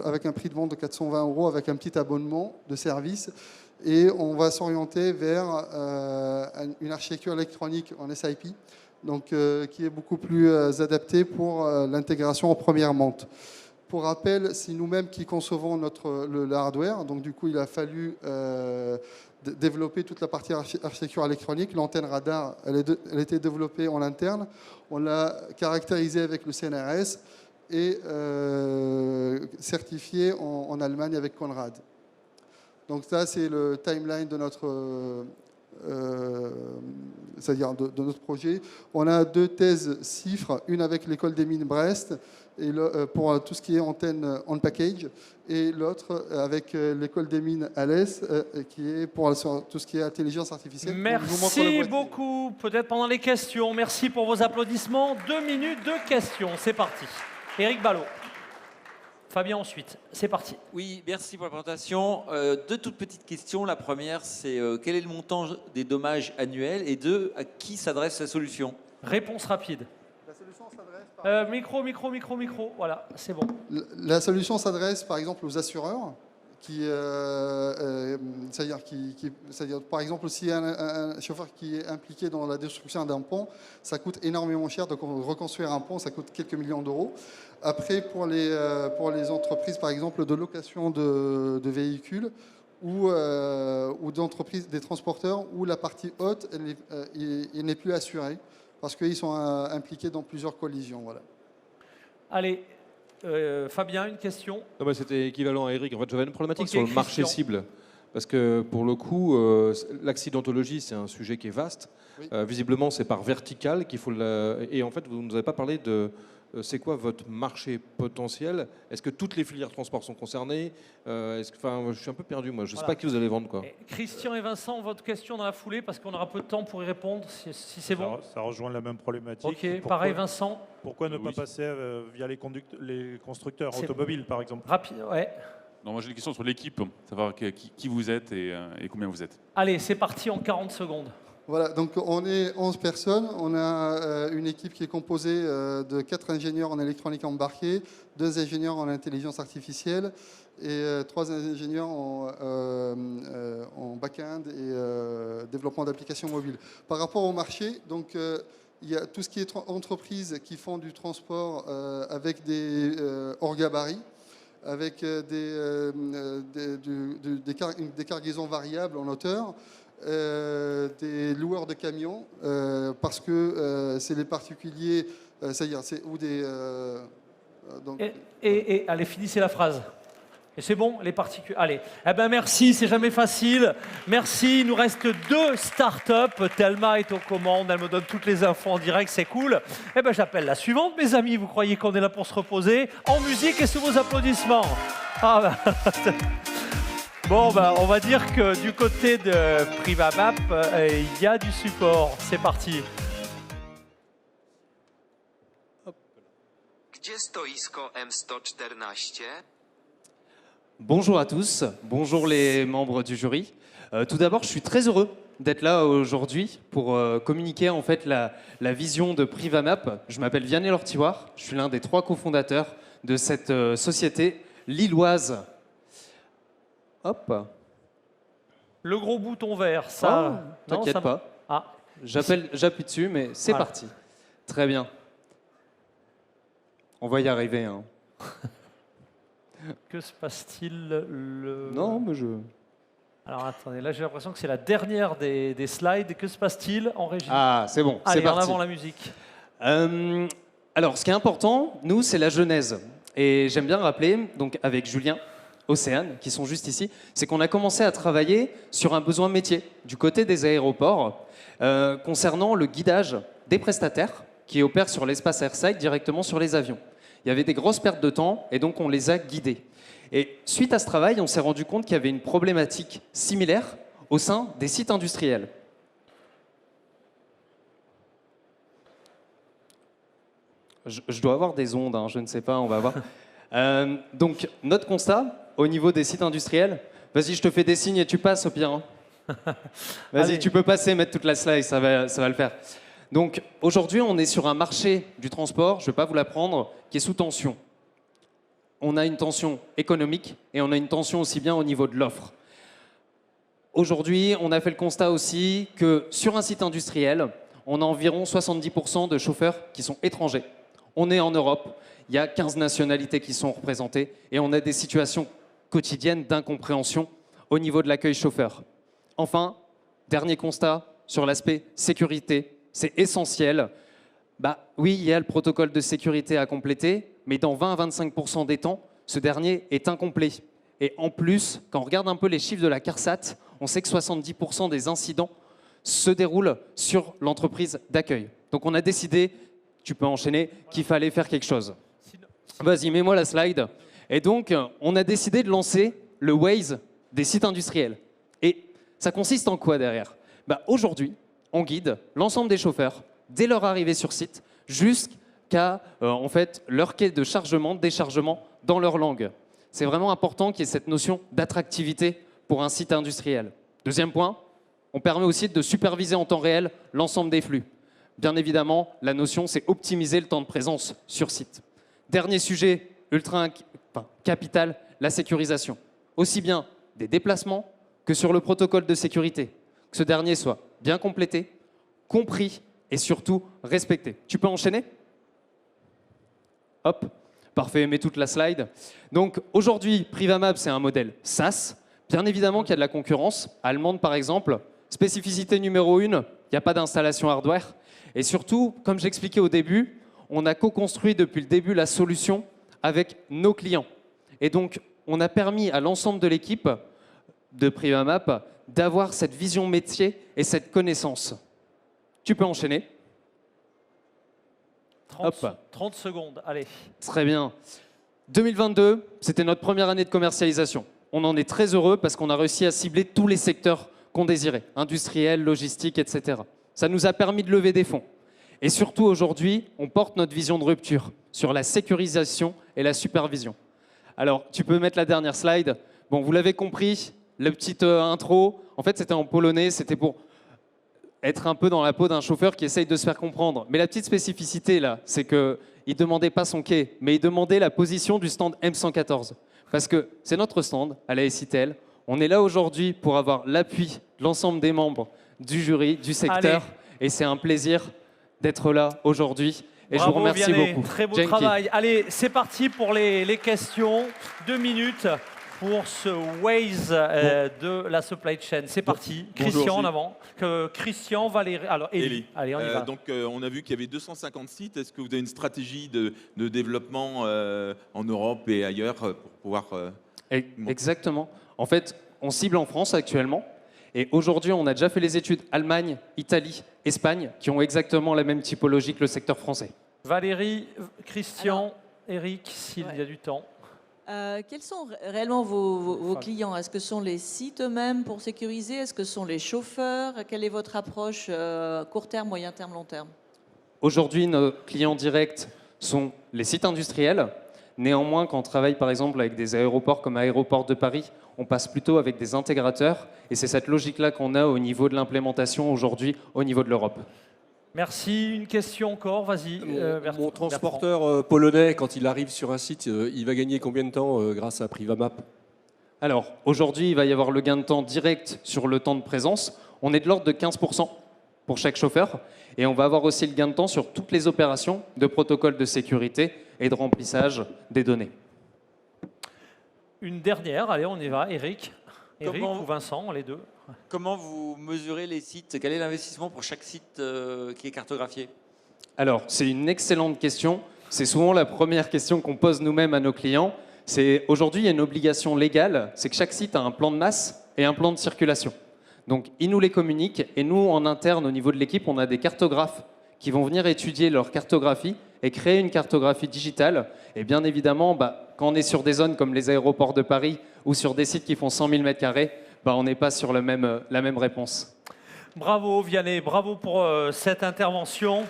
avec un prix de vente de 420 € avec un petit abonnement de service. Et on va s'orienter vers une architecture électronique en SIP, donc, qui est beaucoup plus adaptée pour l'intégration en première monte. Pour rappel, c'est nous-mêmes qui concevons le hardware, donc du coup il a fallu développer toute la partie architecture électronique. L'antenne radar, elle a été développée en interne, on l'a caractérisée avec le CNRS et certifiée en Allemagne avec Conrad. Donc ça, c'est le timeline de notre... c'est-à-dire de notre projet. On a deux thèses CIFRE, une avec l'école des mines Brest et pour tout ce qui est antenne on package, et l'autre avec l'école des mines Alès qui est pour tout ce qui est intelligence artificielle. Merci beaucoup. Peut-être pendant les questions. Merci pour vos applaudissements. 2 minutes de questions. C'est parti. Éric Ballot. Fabien ensuite. C'est parti. Oui, merci pour la présentation. Deux toutes petites questions. La première, c'est quel est le montant des dommages annuels? Et deux, à qui s'adresse la solution? Réponse rapide. La solution s'adresse micro. Voilà, c'est bon. La solution s'adresse par exemple aux assureurs. C'est-à-dire, par exemple, si un chauffeur qui est impliqué dans la destruction d'un pont, ça coûte énormément cher de reconstruire un pont, ça coûte quelques millions d'euros. Après, pour les entreprises, par exemple, de location de véhicules ou d'entreprises, des transporteurs, où la partie haute, elle n'est plus assurée parce qu'ils sont impliqués dans plusieurs collisions. Voilà. Allez. Fabien, une question? C'était équivalent à Eric. En fait, j'avais une problématique Okay, sur le marché cible. Parce que pour le coup, l'accidentologie, c'est un sujet qui est vaste. Oui. Visiblement, c'est par vertical qu'il faut... Et en fait, vous ne nous avez pas parlé de... c'est quoi votre marché potentiel? Est-ce que toutes les filières de transport sont concernées? Je suis un peu perdu, moi. Je ne sais pas qui vous allez vendre, quoi. Christian et Vincent, votre question dans la foulée, parce qu'on aura peu de temps pour y répondre, si c'est bon. Ça rejoint la même problématique. Ok, pareil, Vincent. Pourquoi ne pas passer via les constructeurs automobiles, par exemple? Rapide, ouais. Non, moi j'ai une question sur l'équipe, savoir qui vous êtes et combien vous êtes. Allez, c'est parti en 40 secondes. Voilà, donc on est 11 personnes. On a une équipe qui est composée de 4 ingénieurs en électronique embarquée, 2 ingénieurs en intelligence artificielle et 3 ingénieurs en back-end et développement d'applications mobiles. Par rapport au marché, donc, il y a tout ce qui est entreprises qui font du transport avec des hors gabarits, avec des cargaisons variables en hauteur. Des loueurs de camions parce que c'est les particuliers, c'est-à-dire ou des. Donc... Et allez, finissez la phrase. Et c'est bon, les particuliers. Allez, eh ben merci, c'est jamais facile. Merci, il nous reste 2 startups. Thelma est aux commandes, elle me donne toutes les infos en direct, c'est cool. Eh ben j'appelle la suivante, mes amis. Vous croyez qu'on est là pour se reposer? En musique et sous vos applaudissements. Ah ben... Bon, on va dire que du côté de Privamap, il y a du support. C'est parti. Gdzie stoisko M114? Bonjour à tous, bonjour les membres du jury. Tout d'abord, je suis très heureux d'être là aujourd'hui pour communiquer en fait la vision de Privamap. Je m'appelle Vianney Lortiwar, je suis l'un des 3 cofondateurs de cette société lilloise. Hop. Le gros bouton vert, ça. Oh, t'inquiète ça... pas. Ah. J'appuie dessus, mais c'est Voilà. parti. Très bien. On va y arriver. Hein. Que se passe-t-il Non, mais je... Alors attendez, là j'ai l'impression que c'est la dernière des slides. Que se passe-t-il en régie? Ah, c'est bon, c'est Allez, parti. en avant la musique. Alors, ce qui est important, nous, c'est la genèse. Et j'aime bien rappeler, donc avec Julien, Océane, qui sont juste ici, c'est qu'on a commencé à travailler sur un besoin métier du côté des aéroports concernant le guidage des prestataires qui opèrent sur l'espace airside directement sur les avions. Il y avait des grosses pertes de temps et donc on les a guidés. Et suite à ce travail, on s'est rendu compte qu'il y avait une problématique similaire au sein des sites industriels. Je dois avoir des ondes, hein, je ne sais pas, on va voir. Donc, notre constat, au niveau des sites industriels, vas-y, je te fais des signes et tu passes au pire. Hein. Vas-y, tu peux passer, mettre toute la slide, ça va le faire. Donc, aujourd'hui, on est sur un marché du transport, je ne vais pas vous l'apprendre, qui est sous tension. On a une tension économique et on a une tension aussi bien au niveau de l'offre. Aujourd'hui, on a fait le constat aussi que sur un site industriel, on a environ 70% de chauffeurs qui sont étrangers. On est en Europe, il y a 15 nationalités qui sont représentées et on a des situations quotidiennes d'incompréhension au niveau de l'accueil chauffeur. Enfin, dernier constat sur l'aspect sécurité, c'est essentiel. Bah, oui, il y a le protocole de sécurité à compléter, mais dans 20 à 25% des temps, ce dernier est incomplet. Et en plus, quand on regarde un peu les chiffres de la CARSAT, on sait que 70% des incidents se déroulent sur l'entreprise d'accueil. Donc on a décidé, tu peux enchaîner, qu'il fallait faire quelque chose. Vas-y, mets-moi la slide. Et donc, on a décidé de lancer le Waze des sites industriels. Et ça consiste en quoi derrière? Bah, aujourd'hui, on guide l'ensemble des chauffeurs dès leur arrivée sur site jusqu'à en fait, leur quai de chargement, de déchargement dans leur langue. C'est vraiment important qu'il y ait cette notion d'attractivité pour un site industriel. Deuxième point, on permet aussi de superviser en temps réel l'ensemble des flux. Bien évidemment, la notion, c'est optimiser le temps de présence sur site. Dernier sujet ultra capital, la sécurisation. Aussi bien des déplacements que sur le protocole de sécurité. Que ce dernier soit bien complété, compris et surtout respecté. Tu peux enchaîner? Hop, parfait, mets toute la slide. Donc aujourd'hui, Privamap, c'est un modèle SaaS. Bien évidemment qu'il y a de la concurrence, allemande par exemple. Spécificité numéro 1, il n'y a pas d'installation hardware. Et surtout, comme j'expliquais au début, on a co-construit depuis le début la solution avec nos clients. Et donc, on a permis à l'ensemble de l'équipe de Privamap d'avoir cette vision métier et cette connaissance. Tu peux enchaîner. 30 secondes, allez. Très bien. 2022, c'était notre première année de commercialisation. On en est très heureux parce qu'on a réussi à cibler tous les secteurs qu'on désirait, industriels, logistiques, etc. Ça nous a permis de lever des fonds. Et surtout aujourd'hui, on porte notre vision de rupture sur la sécurisation et la supervision. Alors, tu peux mettre la dernière slide. Bon, vous l'avez compris, la petite intro, en fait, c'était en polonais, c'était pour être un peu dans la peau d'un chauffeur qui essaye de se faire comprendre. Mais la petite spécificité, là, c'est qu'il ne demandait pas son quai, mais il demandait la position du stand M114. Parce que c'est notre stand à la SITL. On est là aujourd'hui pour avoir l'appui de l'ensemble des membres du jury, du secteur. Allez. Et c'est un plaisir d'être là aujourd'hui. Et Bravo, je vous remercie Vianney. beaucoup. Très beau Genki. travail. Allez, c'est parti pour les questions. 2 minutes pour ce Waze de la supply chain. C'est parti. Christian Bonjour, en avant. Christian, Valérie. Alors, Élie. Allez, on y va. Donc, on a vu qu'il y avait 250 sites. Est-ce que vous avez une stratégie de développement en Europe et ailleurs pour pouvoir... Exactement. En fait, on cible en France actuellement. Et aujourd'hui, on a déjà fait les études Allemagne, Italie, Espagne, qui ont exactement la même typologie que le secteur français. Valérie, Christian, Eric, s'il y a du temps. Quels sont réellement vos clients? Est-ce que ce sont les sites eux-mêmes pour sécuriser? Est-ce que ce sont les chauffeurs? Quelle est votre approche court terme, moyen terme, long terme? Aujourd'hui, nos clients directs sont les sites industriels. Néanmoins, quand on travaille par exemple avec des aéroports comme Aéroport de Paris, on passe plutôt avec des intégrateurs. Et c'est cette logique-là qu'on a au niveau de l'implémentation aujourd'hui, au niveau de l'Europe. Merci. Une question encore, vas-y. Mon transporteur polonais, quand il arrive sur un site, il va gagner combien de temps grâce à Privamap? Alors, aujourd'hui, il va y avoir le gain de temps direct sur le temps de présence. On est de l'ordre de 15% pour chaque chauffeur. Et on va avoir aussi le gain de temps sur toutes les opérations de protocole de sécurité et de remplissage des données. Une dernière, allez, on y va. Eric ou Vincent, les deux. Comment vous mesurez les sites? Quel est l'investissement pour chaque site qui est cartographié? Alors, c'est une excellente question. C'est souvent la première question qu'on pose nous-mêmes à nos clients. C'est aujourd'hui, il y a une obligation légale, c'est que chaque site a un plan de masse et un plan de circulation. Donc, ils nous les communiquent et nous, en interne, au niveau de l'équipe, on a des cartographes qui vont venir étudier leur cartographie et créer une cartographie digitale. Et bien évidemment, quand on est sur des zones comme les aéroports de Paris ou sur des sites qui font 100 000 m², on n'est pas sur la même réponse. Bravo Vianney, bravo pour cette intervention.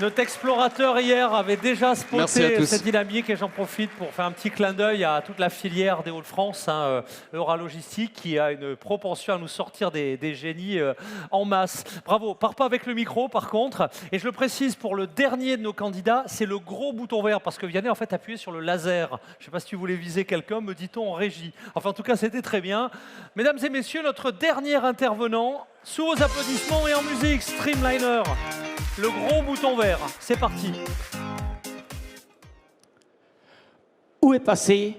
Notre explorateur hier avait déjà spoté cette dynamique et j'en profite pour faire un petit clin d'œil à toute la filière des Hauts-de-France, Euralogistique, qui a une propension à nous sortir des génies en masse. Bravo, pars pas avec le micro par contre. Et je le précise pour le dernier de nos candidats, c'est le gros bouton vert parce que Vianney en fait appuyé sur le laser. Je ne sais pas si tu voulais viser quelqu'un, me dit-on en régie. Enfin en tout cas c'était très bien. Mesdames et messieurs, notre dernier intervenant, sous vos applaudissements et en musique, Streamliner. Le gros bouton vert, c'est parti. Où est passée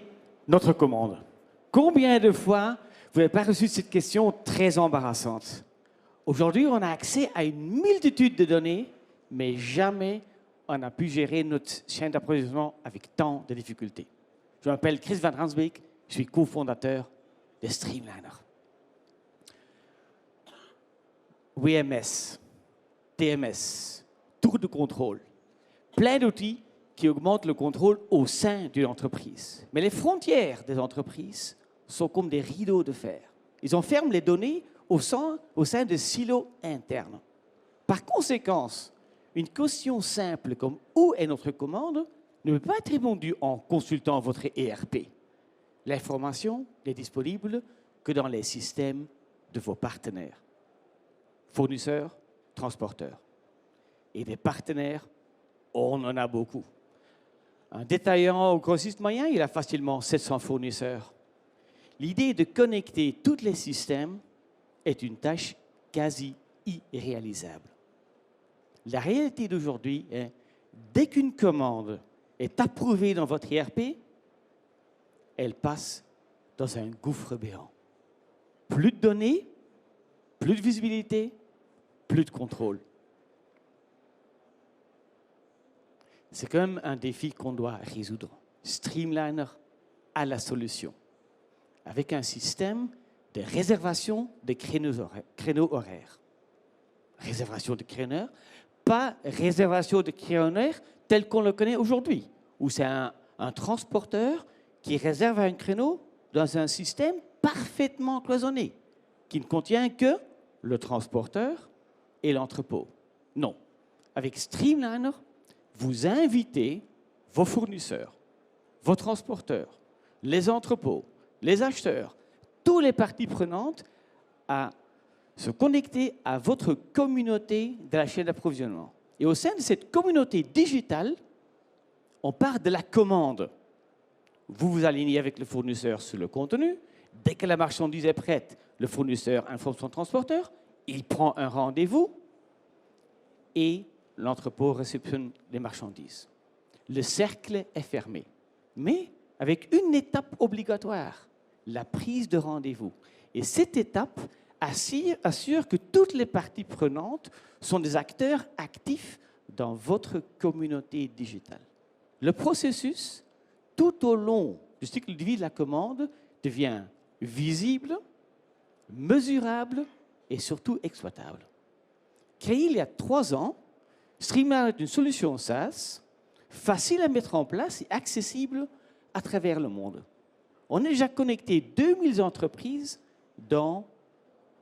notre commande? Combien de fois vous n'avez pas reçu cette question très embarrassante? Aujourd'hui, on a accès à une multitude de données, mais jamais on a pu gérer notre chaîne d'approvisionnement avec tant de difficultés. Je m'appelle Chris Van Ransbeek, je suis cofondateur de Streamliner. WMS, TMS, tour de contrôle, plein d'outils qui augmentent le contrôle au sein d'une entreprise. Mais les frontières des entreprises sont comme des rideaux de fer. Ils enferment les données au sein de silos internes. Par conséquent, une question simple comme « Où est notre commande ?» ne peut pas être répondue en consultant votre ERP. L'information n'est disponible que dans les systèmes de vos partenaires. Fournisseurs, transporteurs. Et des partenaires, on en a beaucoup. Un détaillant ou grossiste moyen, il a facilement 700 fournisseurs. L'idée de connecter tous les systèmes est une tâche quasi irréalisable. La réalité d'aujourd'hui est, dès qu'une commande est approuvée dans votre ERP, elle passe dans un gouffre béant. Plus de données, plus de visibilité, plus de contrôle. C'est quand même un défi qu'on doit résoudre. Streamliner a la solution. Avec un système de réservation de créneaux horaires. Réservation de créneaux horaires, pas réservation de créneaux horaires tel qu'on le connaît aujourd'hui, où c'est un transporteur qui réserve un créneau dans un système parfaitement cloisonné, qui ne contient que le transporteur et l'entrepôt. Non. Avec Streamliner, vous invitez vos fournisseurs, vos transporteurs, les entrepôts, les acheteurs, toutes les parties prenantes à se connecter à votre communauté de la chaîne d'approvisionnement. Et au sein de cette communauté digitale, on part de la commande. Vous vous alignez avec le fournisseur sur le contenu. Dès que la marchandise est prête, le fournisseur informe son transporteur, il prend un rendez-vous et l'entrepôt réceptionne les marchandises. Le cercle est fermé, mais avec une étape obligatoire, la prise de rendez-vous. Et cette étape assure que toutes les parties prenantes sont des acteurs actifs dans votre communauté digitale. Le processus, tout au long du cycle de vie de la commande, devient visible, mesurable et surtout exploitable. Créé il y a 3 ans, Streamliner est une solution SaaS, facile à mettre en place et accessible à travers le monde. On a déjà connecté 2000 entreprises dans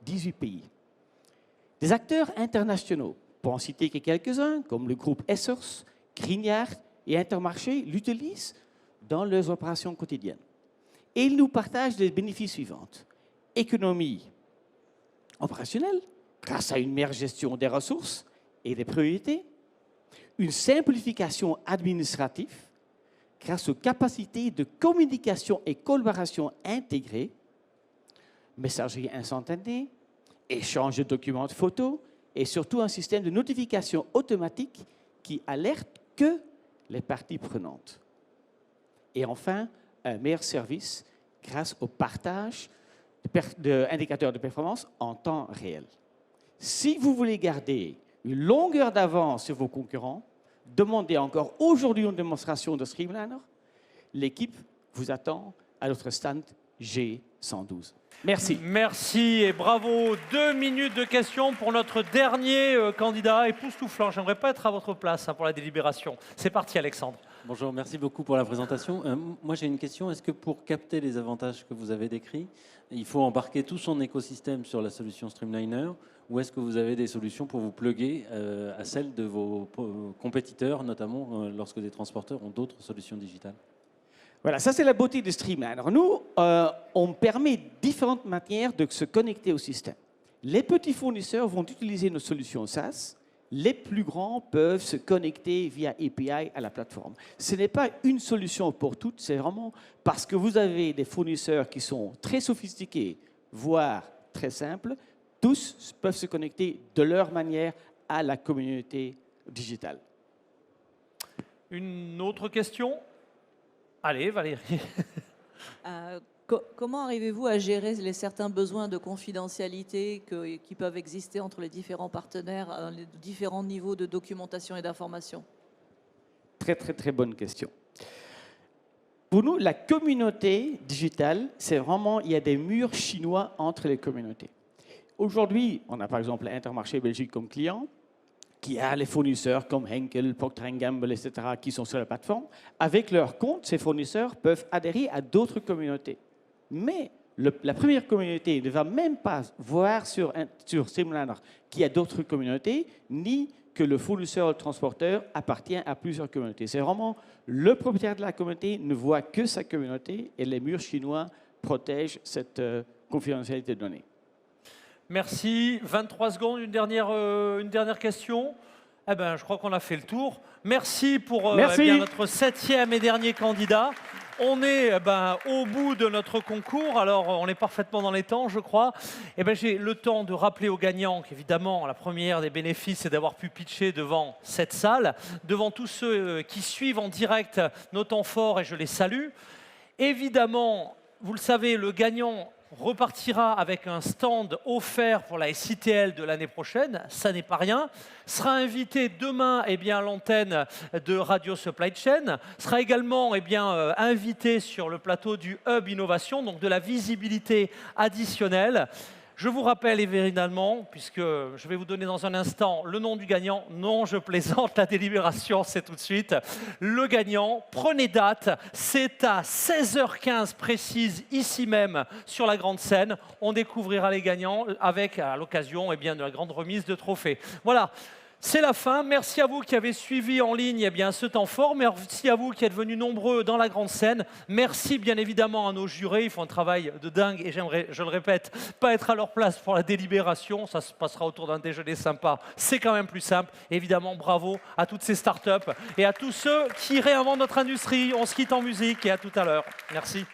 18 pays. Des acteurs internationaux, pour en citer que quelques-uns, comme le groupe Essers, Grignard, et Intermarché l'utilisent dans leurs opérations quotidiennes. Et ils nous partagent les bénéfices suivants. Économie opérationnelle, grâce à une meilleure gestion des ressources et des priorités. Une simplification administrative, grâce aux capacités de communication et collaboration intégrées. Messagerie instantanée, échange de documents de photos et surtout un système de notification automatique qui alerte que les parties prenantes. Et enfin, un meilleur service grâce au partage d'indicateurs de performance en temps réel. Si vous voulez garder une longueur d'avance sur vos concurrents, demandez encore aujourd'hui une démonstration de Streamliner. L'équipe vous attend à notre stand G112. Merci. Merci et bravo. 2 minutes de questions pour notre dernier candidat époustouflant. J'aimerais pas être à votre place pour la délibération. C'est parti, Alexandre. Bonjour, merci beaucoup pour la présentation. Moi, j'ai une question. Est-ce que pour capter les avantages que vous avez décrits, il faut embarquer tout son écosystème sur la solution Streamliner, ou est-ce que vous avez des solutions pour vous plugger à celles de vos compétiteurs, notamment lorsque des transporteurs ont d'autres solutions digitales? Voilà, ça c'est la beauté de Streamliner. Nous, on permet différentes manières de se connecter au système. Les petits fournisseurs vont utiliser nos solutions SaaS. Les plus grands peuvent se connecter via API à la plateforme. Ce n'est pas une solution pour toutes, c'est vraiment parce que vous avez des fournisseurs qui sont très sophistiqués, voire très simples. Tous peuvent se connecter de leur manière à la communauté digitale. Une autre question? Allez, Valérie. Comment arrivez-vous à gérer les certains besoins de confidentialité qui peuvent exister entre les différents partenaires, les différents niveaux de documentation et d'information? Très, très, très bonne question. Pour nous, la communauté digitale, c'est vraiment, il y a des murs chinois entre les communautés. Aujourd'hui, on a par exemple Intermarché Belgique comme client, qui a les fournisseurs comme Henkel, Procter & Gamble, etc., qui sont sur la plateforme. Avec leur compte, ces fournisseurs peuvent adhérer à d'autres communautés. Mais la première communauté ne va même pas voir sur Streamliner qu'il y a d'autres communautés, ni que le fournisseur ou le transporteur appartient à plusieurs communautés. C'est vraiment le propriétaire de la communauté ne voit que sa communauté et les murs chinois protègent cette confidentialité de données. Merci. 23 secondes, une dernière question. Eh ben, je crois qu'on a fait le tour. Merci pour Merci. Eh bien, notre 7e et dernier candidat. On est au bout de notre concours, alors on est parfaitement dans les temps, je crois. Eh ben, j'ai le temps de rappeler aux gagnants qu'évidemment, la première des bénéfices, c'est d'avoir pu pitcher devant cette salle, devant tous ceux qui suivent en direct nos temps forts, et je les salue. Évidemment, vous le savez, le gagnant repartira avec un stand offert pour la SITL de l'année prochaine, ça n'est pas rien, sera invité demain à l'antenne de Radio Supply Chain, sera également invité sur le plateau du Hub Innovation, donc de la visibilité additionnelle. Je vous rappelle évidemment, puisque je vais vous donner dans un instant le nom du gagnant. Non, je plaisante, la délibération, c'est tout de suite. Le gagnant, prenez date, c'est à 16h15 précise, ici même, sur la grande scène. On découvrira les gagnants avec, à l'occasion, de la grande remise de trophées. Voilà. C'est la fin. Merci à vous qui avez suivi en ligne ce temps fort. Merci à vous qui êtes venus nombreux dans la grande scène. Merci bien évidemment à nos jurés. Ils font un travail de dingue et j'aimerais, je le répète, pas être à leur place pour la délibération. Ça se passera autour d'un déjeuner sympa. C'est quand même plus simple. Évidemment, bravo à toutes ces startups et à tous ceux qui réinventent notre industrie. On se quitte en musique et à tout à l'heure. Merci.